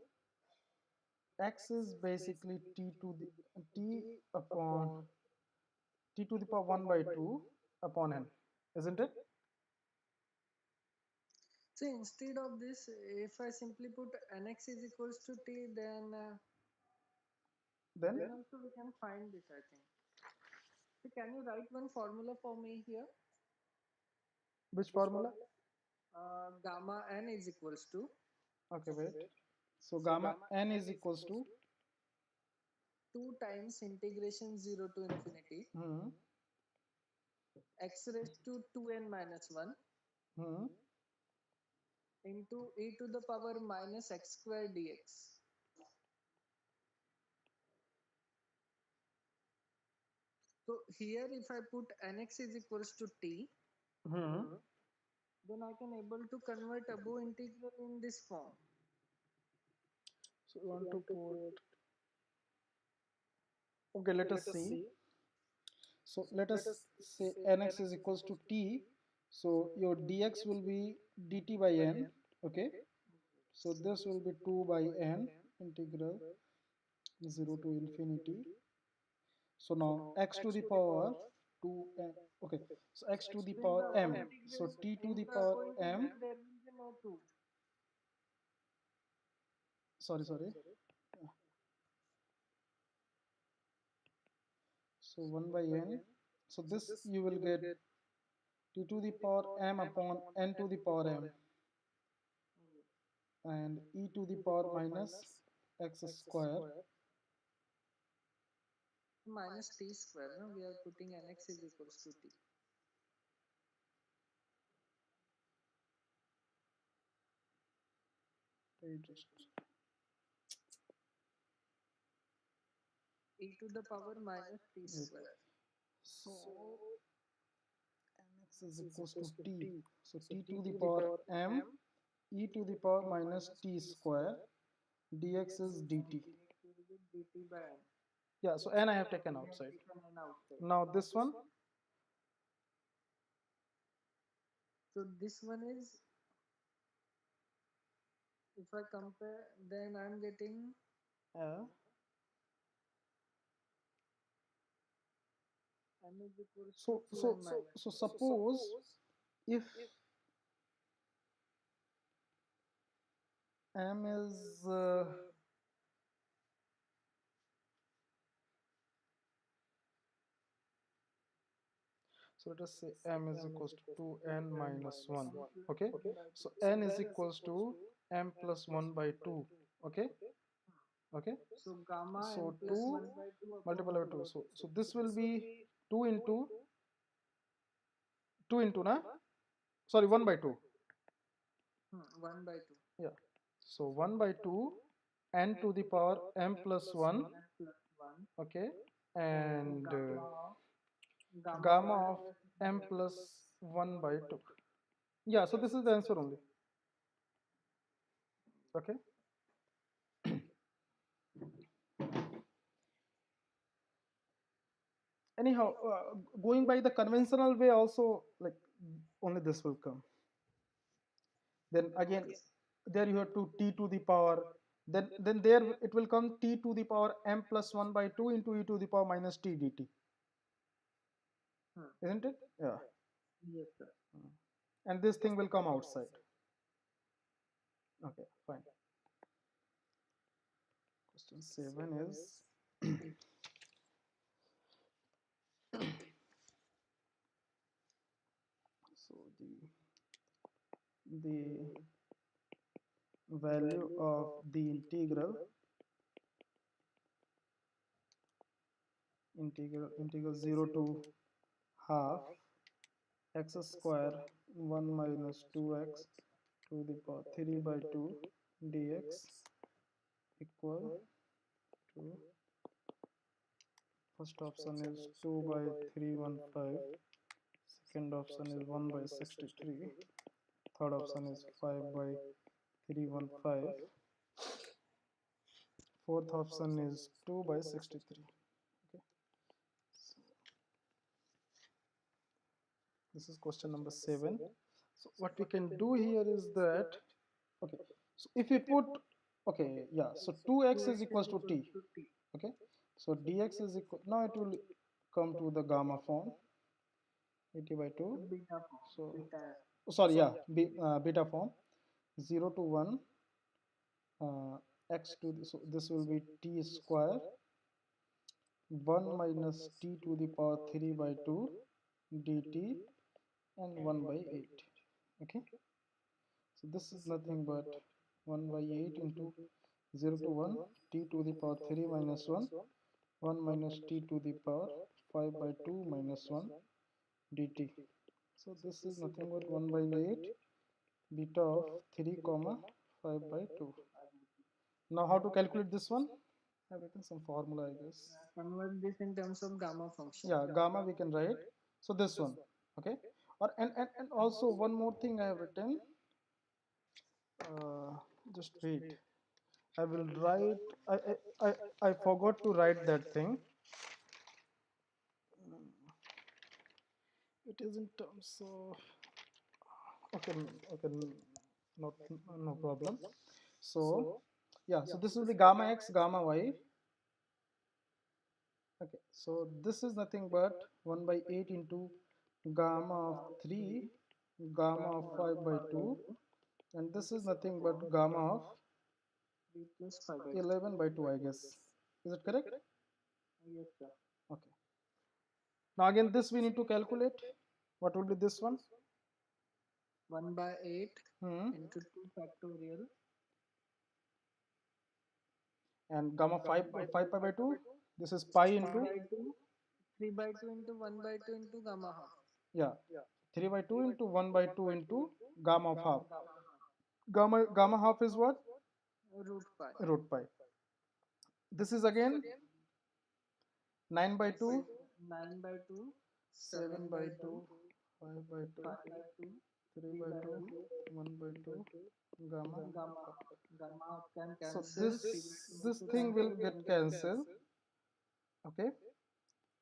A: x is basically t to the t upon t to the power 1 by 2 upon n, isn't it?
B: So instead of this, if I simply put nx is equals to t,
A: Then
B: then also we can find this, I think. So can you write one formula for me here?
A: which formula?
B: Gamma n is equals to
A: Okay, wait. So gamma n is equals to
B: 2 times integration 0 to infinity
A: hmm,
B: x raised to 2n minus 1
A: hmm,
B: into e to the power minus x square dx. So here if I put nx is equals to t,
A: hmm.
B: then I can able to convert above integral in this form.
A: So you want to put, okay, let us see. So let us say nx is equals to t. So your dx will be dt by n. Okay. So this will be 2 by n integral 0 to infinity. So now x to the power 2n. Okay. So x to the
B: So in
A: power
B: the above
A: m. So
B: integral,
A: t to
B: in
A: the
B: the
A: power
B: above
A: m.
B: integral there will be no 2.
A: Sorry. So 1 by n. So this you will get t to the power m upon n to the power m, and e to the power minus x square.
B: Minus t square, no? We are putting nx is equals to t.
A: Just
B: e to the power minus t
A: Wait.
B: square.
A: So mx is equals to t. So t to the power m e to the power minus t square dx is dt.
B: Dx will be dt by n.
A: Yeah, so n I have taken
B: We have
A: outside.
B: taken n outside.
A: Now this one,
B: So this one is, if I compare, then I'm getting
A: uh,
B: m is equals to
A: so
B: 2n minus
A: so
B: 1.
A: suppose if m is so let us say m is equals to 2n minus 1. Okay, so n is equals to m plus 1 by 2. Okay, okay,
B: So gamma
A: so
B: n plus
A: 2
B: 1 by 2 upon
A: multiplied by 2. So this will be 2 into 2 into na, sorry, 1 by 2.
B: 1 by 2
A: Yeah, so 1 by 2 n to the power m plus 1.
B: n plus 1.
A: Okay,
B: So
A: and
B: gamma
A: gamma
B: 1
A: of
B: plus
A: m plus 1 by 2. Yeah, so this is the answer only. Okay, anyhow, going by the conventional way also, like only this will come. Then again, there you have to t to the power, then there it will come t to the power m plus 1 by 2 into e to the power minus t dt,
B: Hmm.
A: isn't it? Yeah,
B: Yes, sir.
A: and this thing will come outside. Okay, fine. Question 7 is so the value of the integral 0 to half x square 1 minus 2x to the power 3 by 2 dx equal to, first option is 2 by 315, second option is 1 by 63, third option is 5 by 315, fourth option is 2 by 63. Okay, so this is question number 7. So what we can do here is that, okay, so if we put, okay, yeah, so 2x is
B: 2x
A: equals
B: is
A: to
B: equals
A: t.
B: to t.
A: Okay, so dx is equal, now it will come to the gamma form 80 by 2.
B: So beta form.
A: So
B: Beta.
A: sorry, yeah, beta form 0 to 1 x to the, so this will be t square 1 minus t to the power 3 by 2 dt and 1 by 8. Okay, so this is nothing but 1 by 8 into 0 to 1 t to the power 3 minus 1 1 minus t to the power 5 by 2 minus 1 dt. So this is nothing but 1 by 8 beta of 3 comma 5 by 2. Now how to calculate this one? I've written some formula, I guess.
B: Convert this in terms of gamma function.
A: Yeah, gamma we can write. So this one, okay. Or and also one more thing I have written. Uh, just wait. I will write. I forgot to write that thing. It is in terms of, okay, okay, not, no problem. So yeah, so this will be gamma x gamma y. Okay, so this is nothing but 1 by 8 into gamma of 3 gamma of 5 by 2, and this is nothing but gamma of
B: B plus 5 by 2.
A: 11 by 2, I guess. Is it correct?
B: Yes, sir.
A: Okay. Now again this we need to calculate. What will be this one?
B: 1 by 8
A: Hmm.
B: into 2 factorial.
A: And gamma 5 pi by 2. This is pi
B: 3
A: into,
B: by 2. 3 by 2 into 1 by 2 into gamma half.
A: yeah, 3 by 2 into 1 by 2 into gamma of half.
B: Gamma half.
A: Gamma half is what?
B: Root pi.
A: Root pi. This is again 9 by 2,
B: 9 by 2,
A: 7
B: 7
A: by
B: by
A: 2,
B: 2,
A: 5 by 2,
B: 5 by 2,
A: 3
B: 3
A: by
B: by
A: 2,
B: 2,
A: 1 by 2, gamma.
B: gamma. Gamma can
A: So
B: cancel, 3 by 2
A: this
B: also
A: thing will
B: cancel.
A: get cancelled, okay,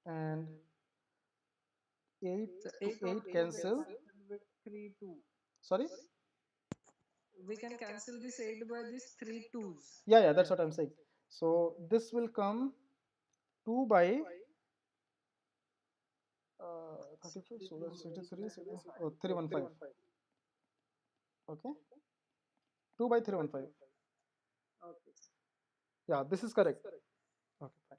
A: and 8
B: So
A: to
B: 8
A: 8
B: also get
A: cancel.
B: cancelled with 3 2.
A: Sorry?
B: We can cancel this 8 by this 3 twos.
A: Yeah, that's what I'm saying. So this will come 2 by 35, so that's 63, 315. Okay, 2 by 315.
B: Okay.
A: Yeah, this is correct. Okay, fine.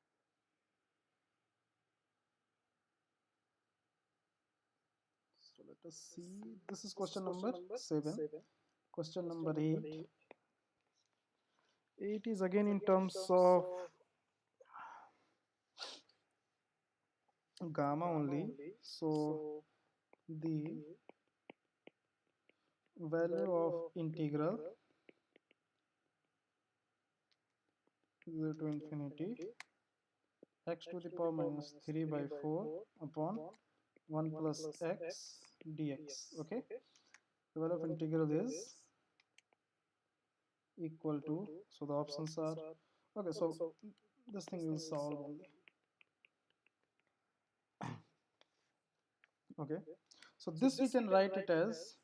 A: So let us see. This is question number 7. Question number 8. 8 is again in terms of gamma only. So the value of integral 0 to infinity x to the power minus 3 by 4 upon 1 plus x dx. Okay, the value of integral is equal to, so the options are, okay, so this thing will solve only. Okay, so this we can write it as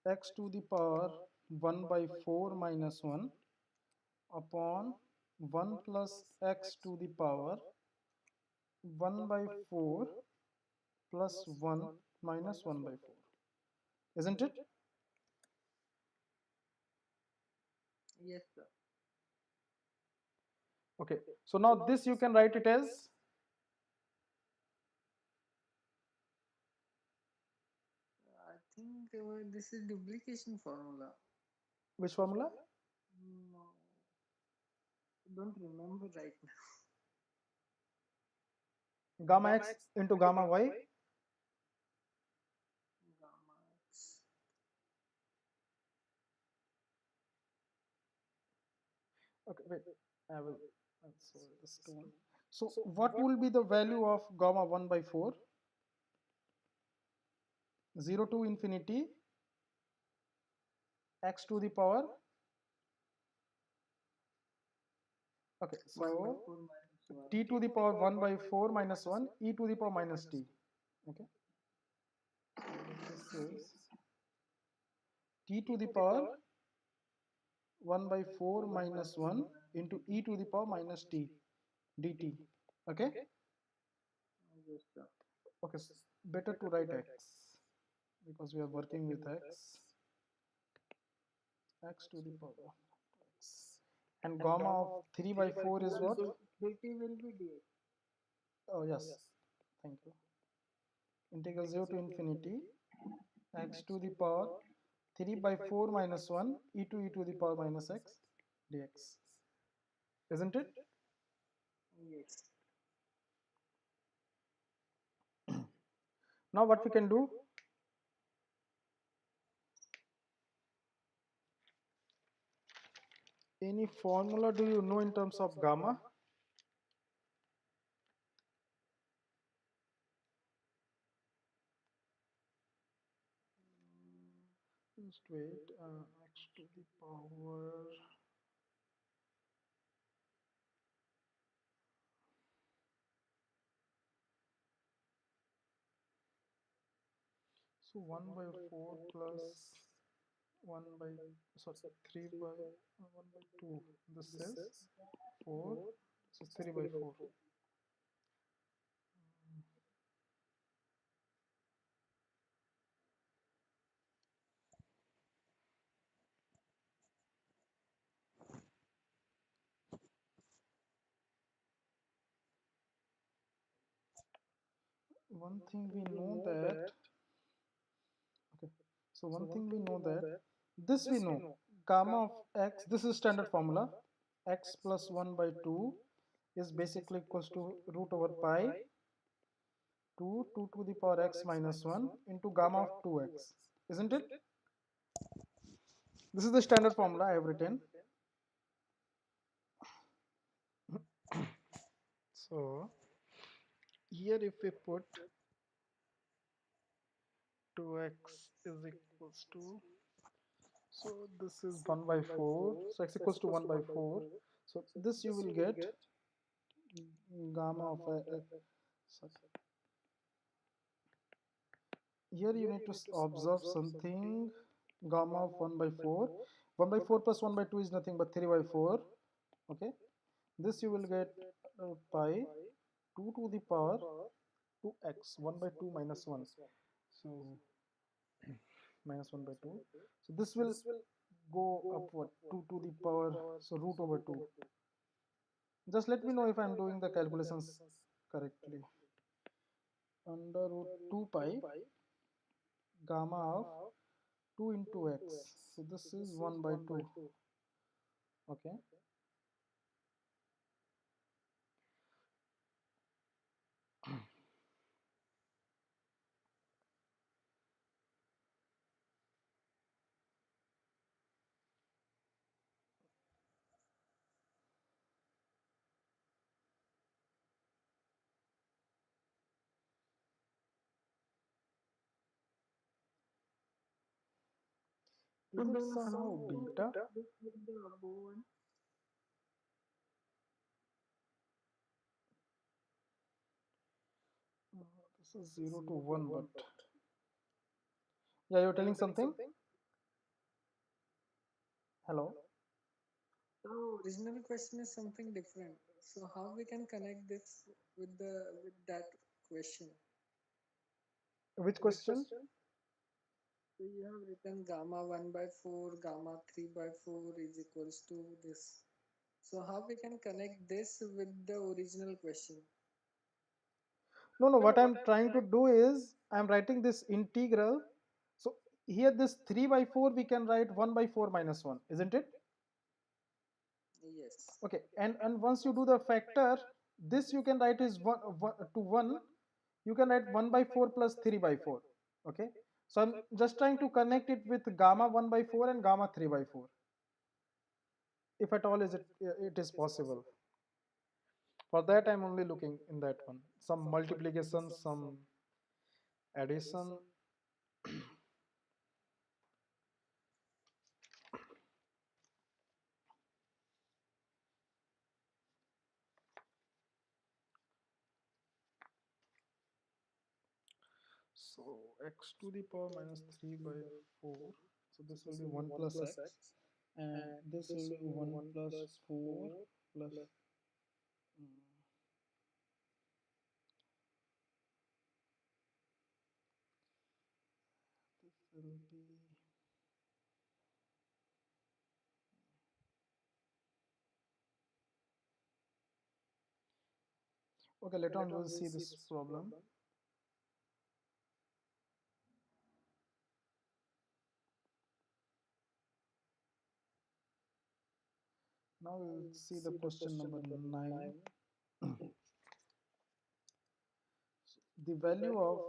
A: x to the power 1 by 4 minus 1 upon 1 plus x to the power 1 by 4 plus 1 minus 1 by 4, isn't it?
B: Yes, sir.
A: Okay, so now this you can write it as,
B: I think this is duplication formula.
A: which formula?
B: No, don't remember right now.
A: Gamma x into gamma y.
B: Gamma X.
A: Okay, wait, I will, sorry, this one. So what will be the value of gamma 1 by 4? 0 to infinity x to the power, okay,
B: 1 by
A: so
B: 4 minus 1.
A: t to the power 1 by 4 minus 1 e to the power minus t. Okay, so this is t to the power 1 by 4 minus 1 into e to the power minus t dt. Okay,
B: Yes, sir.
A: okay, better to write x because we are working with x to the power x, and gamma of 3 by 4 is what?
B: dt will be dx.
A: Oh yes, thank you. Integral 0 to infinity x to the power 3 by 4 minus 1 e to the power minus x dx, isn't it?
B: Yes.
A: Now what we can do, any formula do you know in terms of gamma? Just wait, x to the power, so 1 by 4 plus 1 by, sorry, 3 by 1 by 2, this is 4, so 3 by 4. One thing we know that, okay, so one thing we know that, this we know, gamma of x, this is standard formula, x plus 1 by 2 is basically equals to root over pi 2 to the power x minus 1 into gamma of 2x, isn't it? This is the standard formula I have written. So Here if we put 2x is equals to, so this is 1 by 4, so x equals to 1 by 4, so this you will get gamma of sorry. Here you need to observe something. Gamma of 1 by 4, 1 by 4 plus 1 by 2 is nothing but 3 by 4. Okay, this you will get pi 2 to the power 2x, 1 by 2 minus 1, so minus 1 by 2, so this will go upward 2 to the power, so root over 2. Just let me know if I am doing the calculations correctly. Under root 2 pi gamma of 2 into x, so this is 1 by 2. Okay, is
B: And
A: it
B: then how
A: somehow
B: we
A: beta?
B: this with the above one?
A: This is 0 to 1, but yeah, you're telling something. Hello,
B: So original question is something different. So how we can connect this with that question?
A: which question?
B: So you have written gamma 1 by 4, gamma 3 by 4 is equals to this. So how we can connect this with the original question?
A: No, no, what I'm trying to do is I'm writing this integral. So here this 3 by 4 we can write 1 by 4 minus 1, isn't it?
B: Yes.
A: Okay, and once you do the factor, this you can write is 1 to 1, you can write 1 by 4 plus 3 by 4. Okay, so I'm just trying to connect it with gamma 1 by 4 and gamma 3 by 4, if at all is it is possible. For that I'm only looking in that one, some multiplication, some addition. So x to the power minus 3 by 4, so this will be 1 plus x, and this will be 1 plus 4 plus mm, this will be, okay, later on we'll see this problem. Now we'll see the question number 9. The value of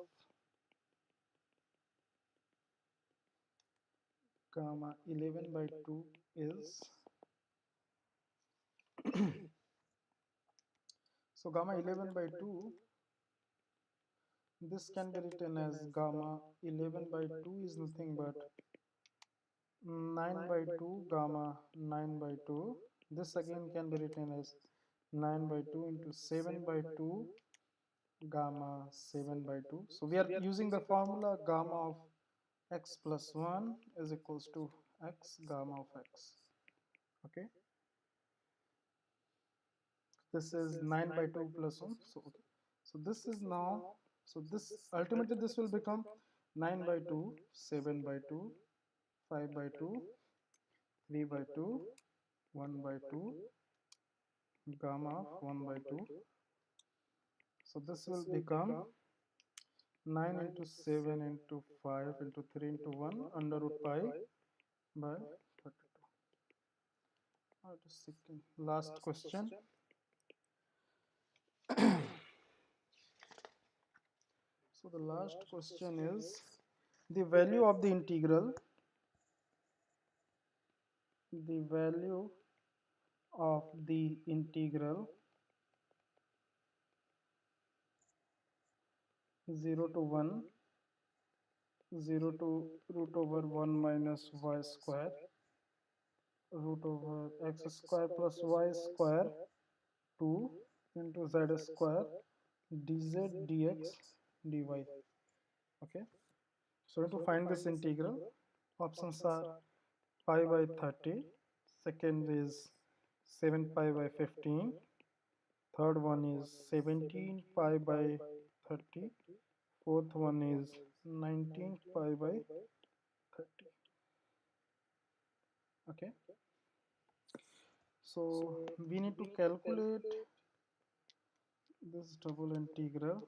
A: gamma 11 by 2 is, so gamma 11 by 2, this can be written as gamma 11 by 2 is nothing but 9 by 2 gamma 9 by 2. This again can be written as 9 by 2 into 7 by 2 gamma 7 by 2. So we are using the formula gamma of x plus 1 is equals to x gamma of x. Okay, this is 9 by 2 plus 1, so okay, so this is now, so this ultimately this will become 9 by 2, 7 by 2, 5 by 2, 3 by 2, 1 by 2, gamma of 1 by 2. So this will become 9 into 7 into 5 into 3 into 1 under root pi by 32. Wait a second. Last question. So the last question is the value of the integral, the value of the integral 0 to 1, 0 to root over 1 minus y square, root over x square plus y square 2 into z square dz dx dy. Okay, so to find this integral, options are pi by 30, second is 7 pi by 15, third one is 17 pi by 30, fourth one is 19 pi by 30. Okay, so we need to calculate this double integral.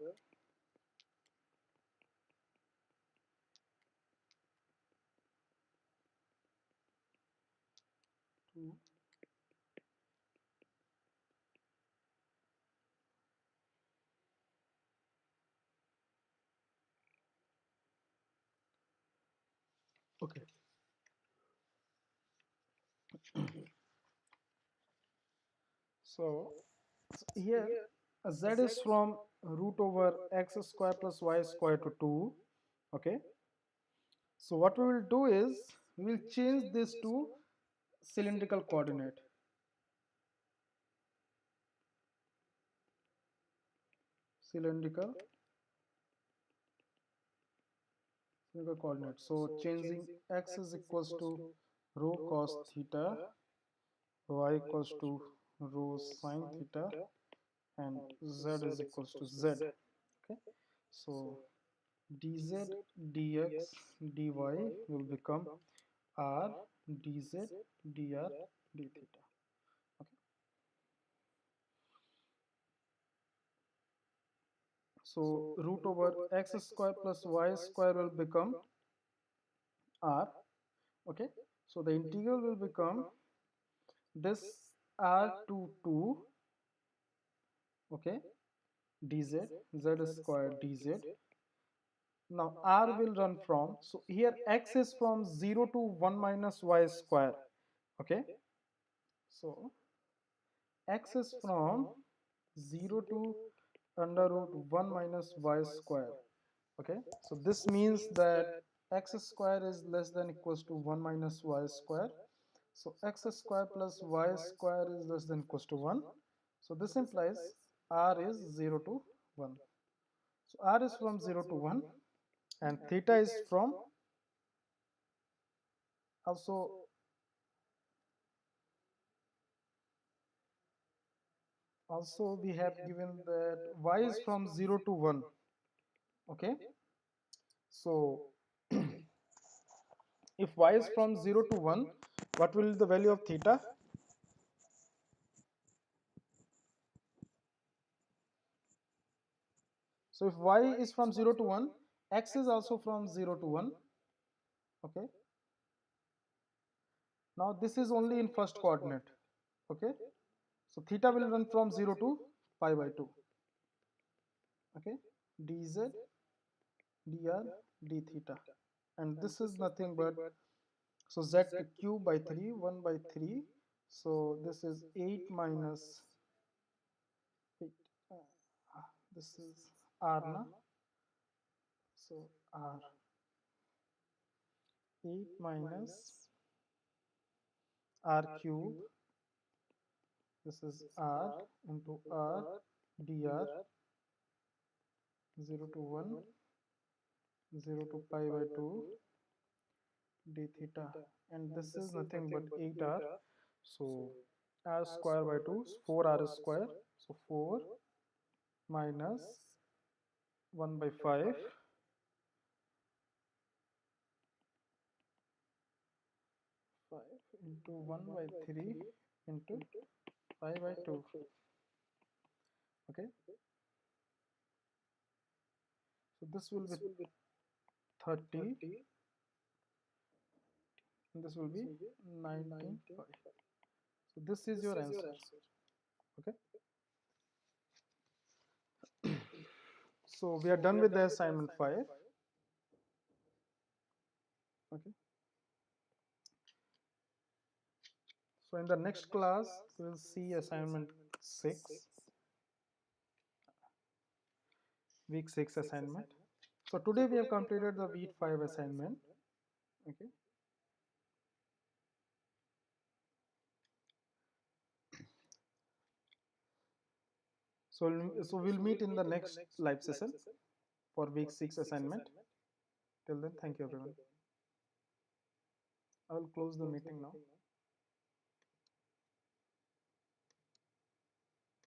A: To okay, so here z is from root over x square plus y square to 2. Okay, so what we will do is we will change this to cylindrical coordinate. Cylindrical coordinate. So changing x is equals to rho cos theta, y equals to rho sin theta, and z is equals to z. Okay, so dz dx dy will become r dz dr d theta. Okay, so root over x square plus y square will become r. Okay, so the integral will become this r to 2. Okay, dz z square dz. Now r will run from, so here x is from 0 to 1 minus y square. Okay, so x is from 0 to under root 1 minus y square. Okay, so this means that x square is less than equals to 1 minus y square. So x square plus y square is less than equals to 1. So this implies r is 0 to 1. So r is from 0 to 1, and theta is from, also we have given that y is from 0 to 1. Okay, so if y is from 0 to 1, what will be the value of theta? So if y is from 0 to 1, x is also from 0 to 1. Okay, now this is only in first coordinate. Okay, so theta will run from 0 to pi by 2. Okay, dz dr d theta, and this is nothing but, so z cube by 3, 1 by 3, so this is 8 minus 8, this is r na, so r 8 minus r cube, this is r into r dr 0 to 1, 0 to pi by 2 d theta, and this is nothing but 8r. So r square by 2 is 4r square, so 4 minus 1 by 5, 5 into 1 by 3 into pi by 2. Okay, so this will be 30, and this will be 19 pi. So this is your answer. Okay, so we are done with the assignment 5. Okay, so in the next class we will see assignment 6. week 6 assignment. So today we have completed the week 5 assignment. Okay. So we'll meet in the next live session for week 6 assignment. Till then, thank you everyone. I will close the meeting now.